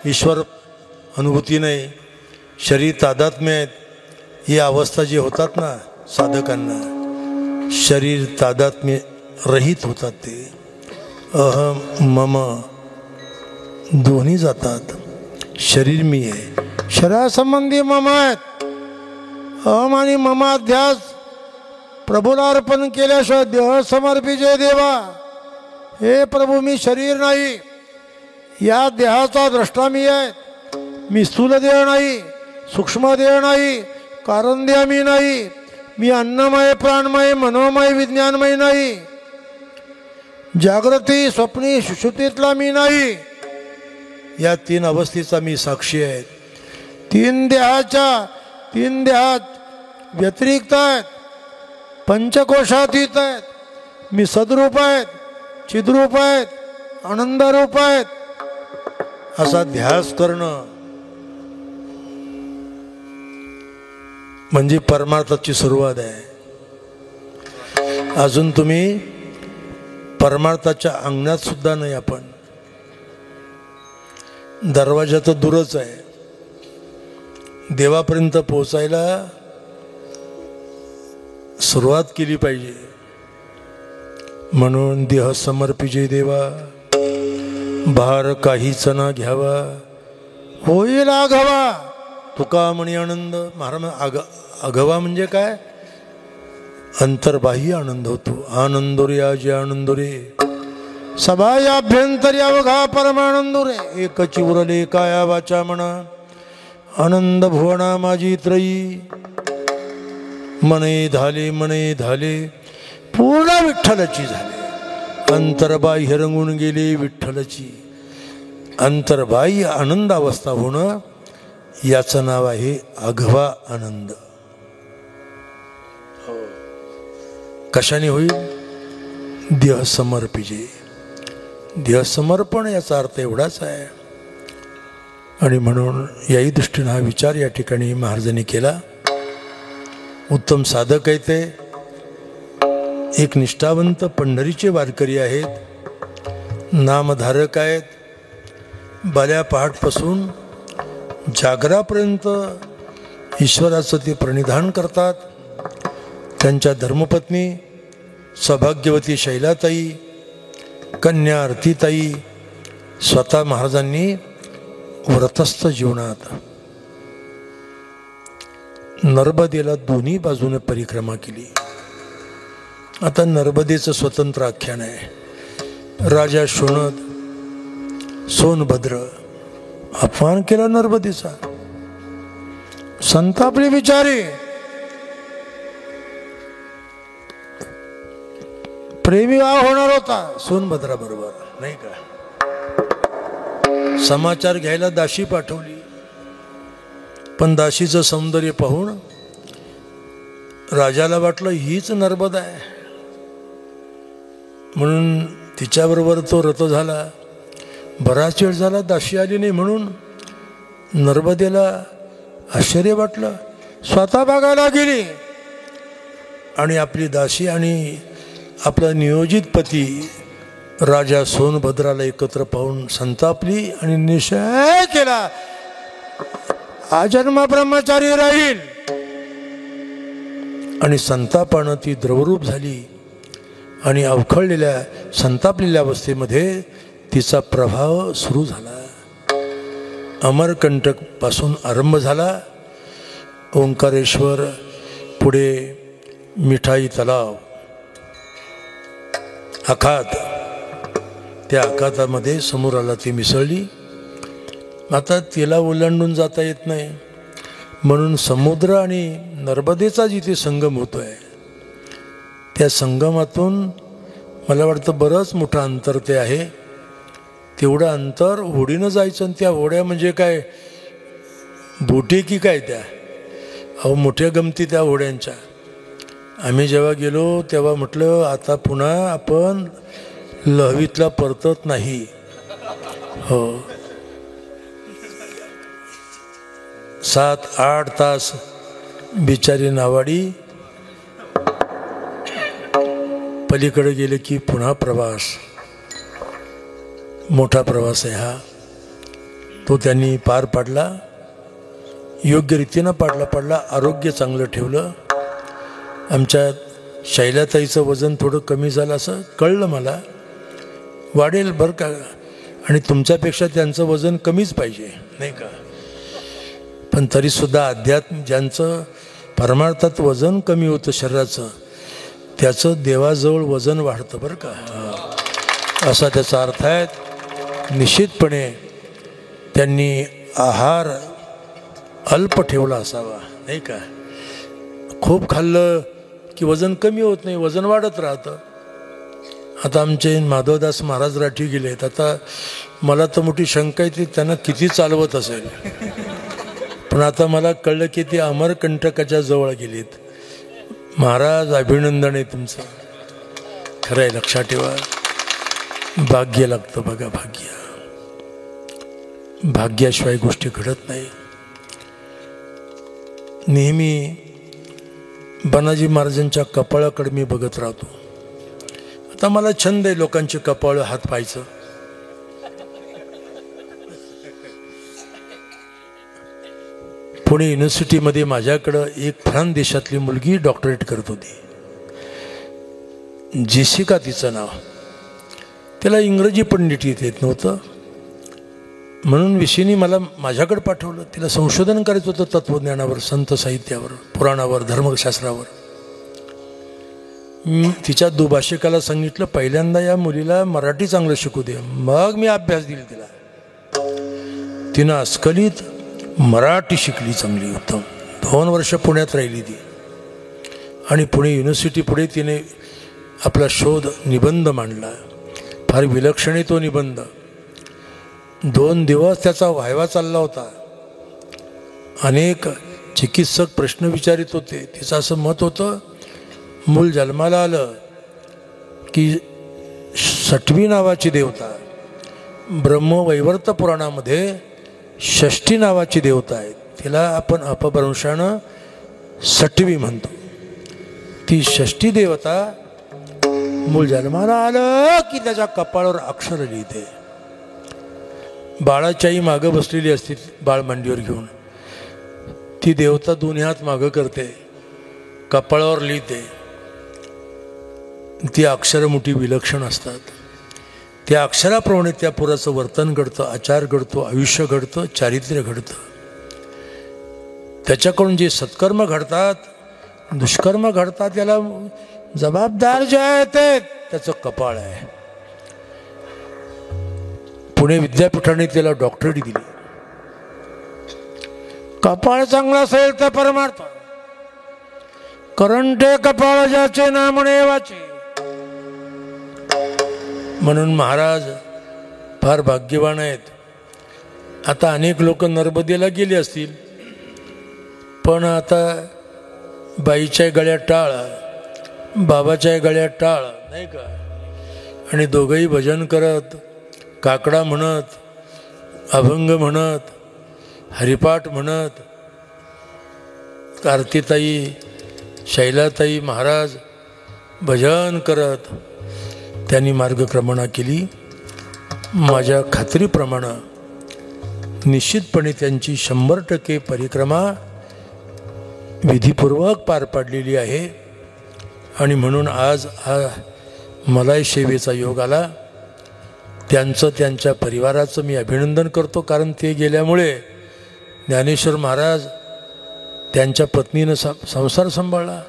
ईश्वर अनुभूती नाही. शरीर तादात्म्य आहेत. ही अवस्था जी होतात ना साधकांना, शरीर तादात्म्य रहित होतात. ते अहम मम दोन्ही जातात. शरीर मी आहे, शरीरासंबंधी मम आहेत. अहम आणि ममाध्यास प्रभूला अर्पण केल्याशिवाय देह समर्पिजे देवा. हे प्रभू, मी शरीर नाही, या देहाचा द्रष्टा मी आहे. मी स्थूल देह नाही, सूक्ष्म देह नाही, कारण देह मी नाही. मी अन्नमय, प्राणमय, मनोमय, विज्ञानमय नाही. जागृती, स्वप्नी, सुषुप्तीतला मी नाही. या तीन अवस्थेचा मी साक्षी आहे. तीन देहात व्यतिरिक्त आहेत, पंचकोशातीत आहेत. मी सद्रूप आहेत, चिद्रूप आहेत, आनंदरूप आहेत. असा ध्यास करणं म्हणजे परमार्थाची सुरुवात आहे. अजून तुम्ही परमार्थाच्या अंगणात सुद्धा नाही. आपण दरवाजा तर दूरच आहे. देवापर्यंत पोहोचायला सुरुवात केली पाहिजे. म्हणून देह समर्पिजे देवा, भार काहीच ना घ्यावा, होईल आघावा. तुका म्हणी आनंद महाराज. आघावा म्हणजे काय? अंतर्बाह्य आनंद होतो. आनंदोरे आजी आनंदोरे, सभायाभ्यंतरी अवघा परमानंदो रे. एकची उरले काया वाचा म्हणा, आनंद भुवना माझी त्रयी. मने धाले पूर्ण विठ्ठलाची झाली. अंतर्बाह्य रंगून गेली विठ्ठलाची. अंतर्बाह्य आनंदावस्था होणं याचं नाव आहे आघवा आनंद. कशाने होईल? देह समर्पिजे. देह समर्पण याचा अर्थ एवढाच आहे. आणि म्हणून याही दृष्टीनं हा विचार या ठिकाणी महाराजांनी केला. उत्तम साधक आहे ते, एक निष्ठावंत पंढरीचे वारकरी आहेत, नामधारक आहेत. बाल्या पहाटपासून जागरापर्यंत ईश्वराचं ते प्रणिधान करतात. त्यांच्या धर्मपत्नी सौभाग्यवती शैलाताई, कन्या आरतीताई, स्वतः महाराजांनी व्रतस्थ जीवनात नर्मदेला दोन्ही बाजूने परिक्रमा केली. आता नर्मदेचं स्वतंत्र आख्यान आहे. राजा शोणद, सोनभद्र अपमान केला नर्मदेचा. संतापले बिचारे. प्रेमी वाह होणार होता सोनभद्रा बरोबर, नाही का? समाचार घ्यायला दाशी पाठवली, पण दाशीचं सौंदर्य पाहून राजाला वाटलं हीच नर्मदा आहे, म्हणून तिच्याबरोबर तो रथ झाला. बराच वेळ झाला दाशी आली नाही, म्हणून नर्मदेला आश्चर्य वाटलं. स्वतः बघायला गेली आणि आपली दासी आणि आपला नियोजित पती राजा सोनभद्राला एकत्र पाहून संतापली आणि निश्चय केला आजन्म ब्रह्मचारी राहील. आणि संतापानं ती द्रवरूप झाली आणि अवखळलेल्या संतापलेल्या अवस्थेमध्ये तिचा प्रभाव सुरू झाला. अमरकंटक पासून आरंभ झाला. ओंकारेश्वर, पुढे मिठाई तलाव, आखात. त्या आखातामध्ये समुद्राला ती मिसळली. आता तिला ओलांडून जाता येत नाही, म्हणून समुद्र आणि नर्मदेचा जिथे संगम होतोय त्या संगमातून मला वाटतं बरंच मोठं अंतर ते आहे. तेवढं अंतर होडीनं जायचं. आणि त्या होड्या म्हणजे काय बोटी की काय? त्या अहो मोठ्या गमती त्या होड्यांच्या. आम्ही जेव्हा गेलो तेव्हा म्हटलं आता पुन्हा आपण लहवीतला परतत नाही. हो, 7-8 तास बिचारी नावाडी पलीकडे गेले की पुन्हा प्रवास. मोठा प्रवास आहे हा. तो त्यांनी पार पाडला, योग्य रीतीनं पाडला. आरोग्य चांगलं ठेवलं. आमच्या शैलाताईचं वजन थोडं कमी झालं असं कळलं मला. वाढेल बरं का, आणि तुमच्यापेक्षा त्यांचं वजन कमीच पाहिजे, नाही का? पण तरीसुद्धा अध्यात्म ज्यांचं परमार्थात वजन कमी होतं शरीराचं, त्याचं देवाजवळ वजन वाढतं बरं का, असा त्याचा अर्थ आहे. निश्चितपणे त्यांनी आहार अल्प ठेवला असावा, नाही का? खूप खाल्लं की वजन कमी होत नाही, वजन वाढत राहतं. आता आमचे माधवदास महाराज राठी गेलेत. आता मला तर मोठी शंका आहे ती त्यांना किती चालवत असेल, पण आता मला कळलं की ते अमरकंटकाच्या जवळ गेलेत. महाराज अभिनंदन आहे तुमचं, खरं आहे. लक्षात ठेवा, भाग्य लागतं बघा. भाग्याशिवाय गोष्टी घडत नाही. नेहमी बनाजी महाराजांच्या कपाळाकडे मी बघत राहतो. आता मला छंद आहे लोकांचे कपाळ हात पाहायचं. पुणे युनिव्हर्सिटीमध्ये माझ्याकडं एक फ्रान्स देशातली मुलगी डॉक्टरेट करत होती. जेसिका तिचं नाव. त्याला इंग्रजी पण नीट येत नव्हतं, म्हणून विषयीने मला माझ्याकडे पाठवलं. तिला संशोधन करायचं होतं तत्त्वज्ञानावर, संत साहित्यावर, पुराणावर, धर्मशास्त्रावर. तिच्या दुभाषिकाला सांगितलं पहिल्यांदा या मुलीला मराठी चांगलं शिकू दे, मग मी अभ्यास दिला तिला. तिनं अस्खलित मराठी शिकली चांगली, उत्तम. 2 वर्ष पुण्यात राहिली ती. आणि पुणे युनिव्हर्सिटी पुढे तिने आपला शोध निबंध मांडला. फार विलक्षण आहे तो निबंध. 2 दिवस त्याचा व्हायवा चालला होता. अनेक चिकित्सक प्रश्न विचारित होते. तिचं असं मत होतं, मूल जन्माला आलं की षष्ठी नावाची देवता, ब्रह्मवैवर्त पुराणामध्ये षष्ठी नावाची देवता आहे, तिला आपण अपभ्रंशानं षष्ठी म्हणतो. ती षष्ठी देवता मूल जन्माला आलं की त्याच्या कपाळावर अक्षर लिहिते. बाळाच्याही मागं बसलेली असते, बाळ मांडीवर घेऊन. ती देवता 2 हात मागं करते, कपाळावर लिहिते. ती अक्षरं मोठी विलक्षण असतात. त्या अक्षराप्रमाणे त्या पुराचं वर्तन घडतं, आचार घडतो, आयुष्य घडतं, चारित्र्य घडतं. त्याच्याकडून जे सत्कर्म घडतात, दुष्कर्म घडतात, त्याला जबाबदार जे आहे ते त्याचं कपाळ आहे. पुणे विद्यापीठाने त्याला डॉक्टरेट दिली. कपाळ चांगला असेल तर परमार्थ. करंटे कपाळ ज्याचे ना म्हणे वाचे. म्हणून महाराज फार भाग्यवान आहेत. आता अनेक लोक नर्मदेला गेले असतील, पण आता बाईच्या गळ्यात टाळ, बाबाच्या गळ्यात टाळ, नाही का? आणि दोघंही भजन करत, काकडा म्हणत, अभंग म्हणत, हरिपाठ म्हणत, आरतीताई, शैलाताई महाराज भजन करत त्यांनी मार्गक्रमणा केली. माझ्या खात्रीप्रमाणे निश्चितपणे त्यांची 100% परिक्रमा विधीपूर्वक पार पाडलेली आहे. आणि म्हणून आज हा मलाही सेवेचा योग आला. त्यांचं, त्यांच्या परिवाराचं मी अभिनंदन करतो, कारण ते गेल्यामुळे ज्ञानेश्वर महाराज त्यांच्या पत्नीनं संसार सांभाळला.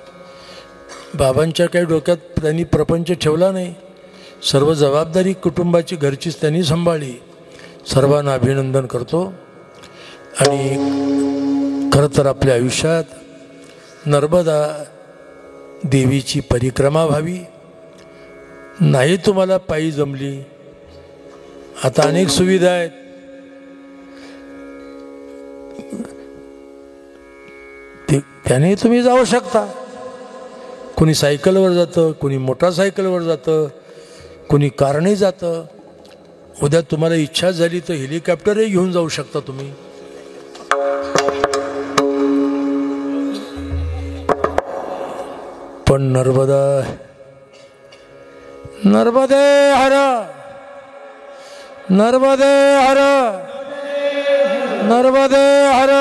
बाबांच्या काही डोक्यात त्यांनी प्रपंच ठेवला नाही. सर्व जबाबदारी कुटुंबाची घरचीच त्यांनी सांभाळली. सर्वांना अभिनंदन करतो. आणि खरं तर आपल्या आयुष्यात नर्मदा देवीची परिक्रमा व्हावी. नाही तुम्हाला पायी जमली, आता अनेक सुविधा आहेत. त्याने तुम्ही जाऊ शकता. कोणी सायकलवर जातं, कोणी मोटारसायकलवर जातं, कोणी कारने जातं. उद्या तुम्हाला इच्छा झाली तर हेलिकॉप्टरही घेऊन जाऊ शकता तुम्ही. पण नर्मदे हर, नर्मदे हर, नर्मदे हर,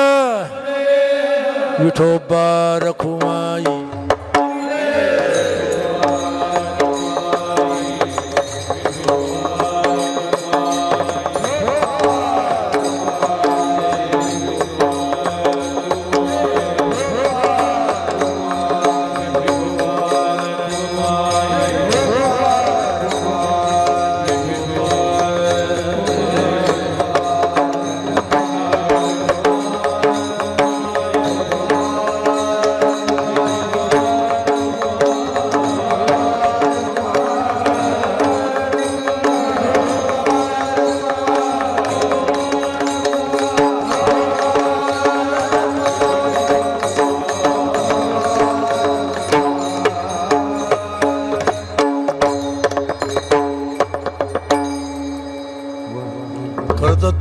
विठोबा रखुमाई.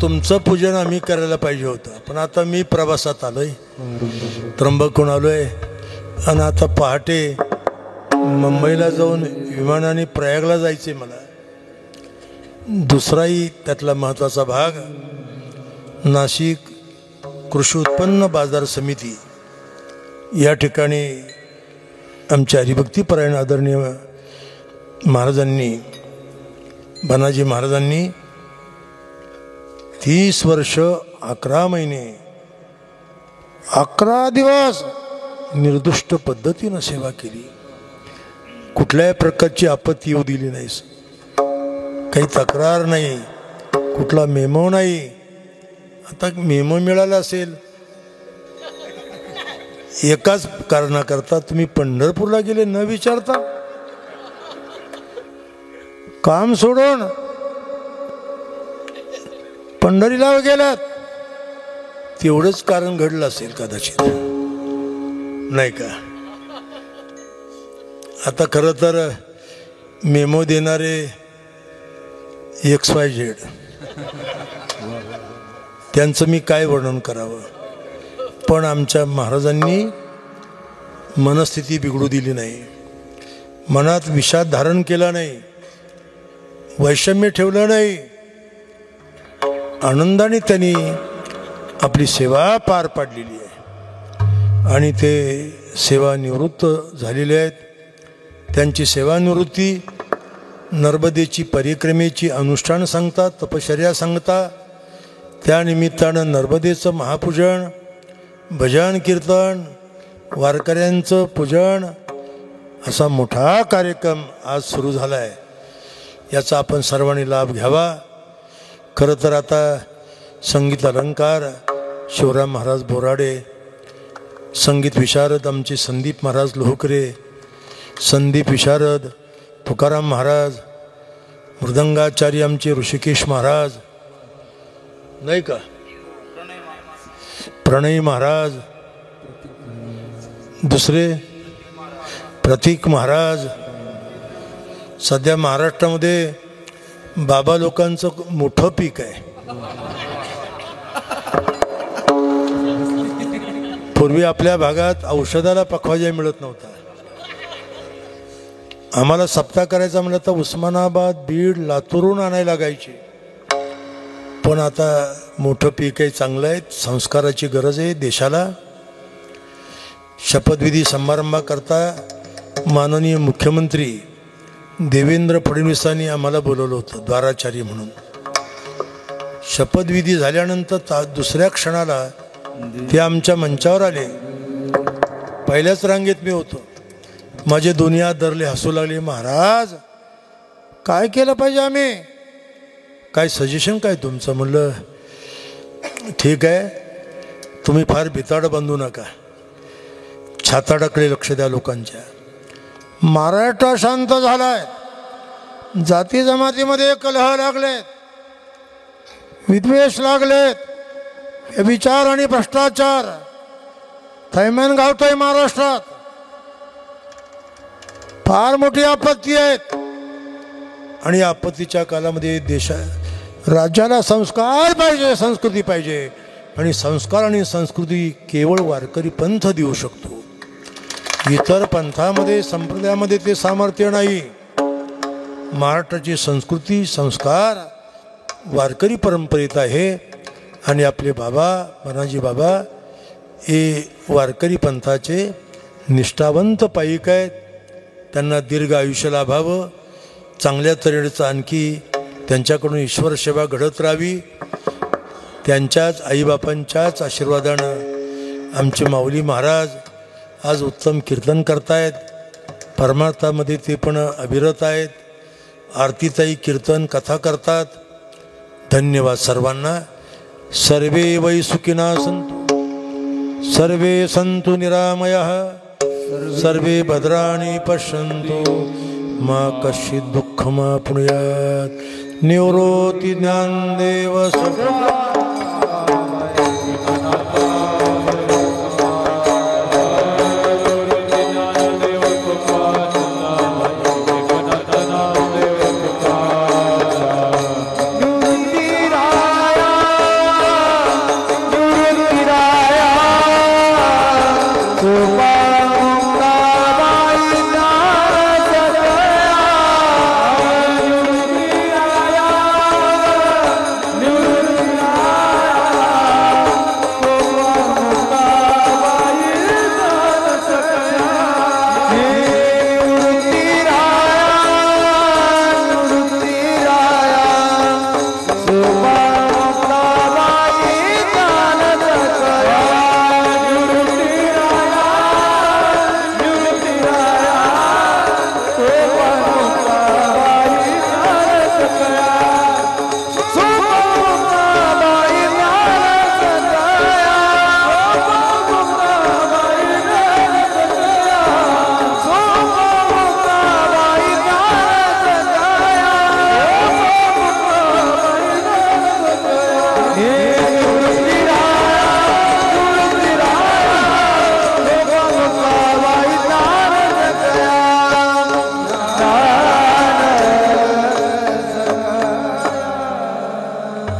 तुमचं पूजन आम्ही करायला पाहिजे होतं, पण आता मी प्रवासात आलोय, त्र्यंबकहून आलोय. आणि आता पहाटे मुंबईला जाऊन विमानाने प्रयागला जायचे मला. दुसराही त्यातला महत्त्वाचा भाग नाशिक कृषी उत्पन्न बाजार समिती या ठिकाणी आमच्या हरिभक्तीपरायण आदरणीय महाराजांनी, बनाजी महाराजांनी 30 वर्ष 11 महिने 11 दिवस निर्दुष्ट पद्धतीनं सेवा केली. कुठल्याही प्रकारची आपत्ती येऊ दिली नाही, काही तक्रार नाही, कुठला मेमो नाही. आता मेमो मिळाला असेल एकाच कारणाकरता तुम्ही पंढरपूरला गेले न विचारता. काम सोडून पंढरीला गेलात, तेवढंच कारण घडलं असेल कदाचित, नाही का? आता खरं तर मेमो देणारे XYZ, त्यांचं मी काय वर्णन करावं, पण आमच्या महाराजांनी मनस्थिती बिघडू दिली नाही, मनात विषाद धारण केला नाही, वैषम्य ठेवलं नाही, आनंदाने त्यांनी आपली सेवा पार पाडलेली आहे आणि ते सेवानिवृत्त झालेले आहेत. त्यांची सेवानिवृत्ती नर्मदेची परिक्रमेची अनुष्ठान सांगतात, तपश्चर्या सांगतात. त्यानिमित्तानं नर्मदेचं महापूजन, भजन कीर्तन, वारकऱ्यांचं पूजन असा मोठा कार्यक्रम आज सुरू झाला आहे. याचा आपण सर्वांनी लाभ घ्यावा. खरं तर आता संगीत अलंकार शिवराम महाराज बोराडे, संगीत विशारद आमचे संदीप महाराज लोहकरे, संदीप विशारद तुकाराम महाराज, मृदंगाचार्य आमचे ऋषिकेश महाराज, नाही का, प्रणय महाराज, दुसरे प्रतीक महाराज. सध्या महाराष्ट्रामध्ये बाबा लोकांचं मोठं पीक आहे. पूर्वी आपल्या भागात औषधाला पखवाजा मिळत नव्हता. आम्हाला सप्ताह करायचा म्हणलं तर उस्मानाबाद, बीड, लातूरून आणायला लागायचे. पण आता मोठं पीक आहे, चांगलं आहे. संस्काराची गरज आहे देशाला. शपथविधी समारंभाकरता माननीय मुख्यमंत्री देवेंद्र फडणवीसांनी आम्हाला बोलवलं होतं द्वाराचार्य म्हणून. शपथविधी झाल्यानंतर दुसऱ्या क्षणाला ते आमच्या मंचावर आले. पहिल्याच रांगेत मी होतो. माझे दोन्ही हात धरले, हसू लागले. महाराज काय केलं पाहिजे आम्ही, काय सजेशन काय तुमचं? म्हणलं ठीक आहे, तुम्ही फार भिताड बांधू नका, छाताडाकडे लक्ष द्या लोकांच्या. महाराष्ट्र शांत झालाय, जाती जमातीमध्ये कलह लागलेत, विद्वेष लागलेत, विचार आणि भ्रष्टाचार थैमान गावतोय महाराष्ट्रात. फार मोठी आपत्ती आहेत आणि आपत्तीच्या कालामध्ये राज्याला संस्कार पाहिजे, संस्कृती पाहिजे. आणि संस्कार आणि संस्कृती केवळ वारकरी पंथ देऊ शकतो. इतर पंथामध्ये, संप्रदायामध्ये ते सामर्थ्य नाही. महाराष्ट्राची संस्कृती, संस्कार वारकरी परंपरेत आहे. आणि आपले बाबा मनाजी बाबा हे वारकरी पंथाचे निष्ठावंत पाईक आहेत. त्यांना दीर्घ आयुष्य लाभावं, चांगल्या तऱ्हेचं आणखी त्यांच्याकडून ईश्वर सेवा घडत राहावी. त्यांच्याच आईबापांच्याच आशीर्वादानं आमचे माऊली महाराज आज उत्तम कीर्तन करतायत. परमार्थामध्ये ते पण अभिरत आहेत. आरतीताई कीर्तन कथा करतात. धन्यवाद सर्वांना. सर्वे वै सुखिनः सन्तु, सर्वे सन्तु निरामयः, सर्वे भद्राणि पश्यन्तु, मा कश्चित् दुःखमाप्नुयात्. निवृत्ति ज्ञानदेव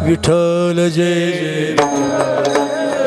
विठ्ठल जय जय विठ्ठल.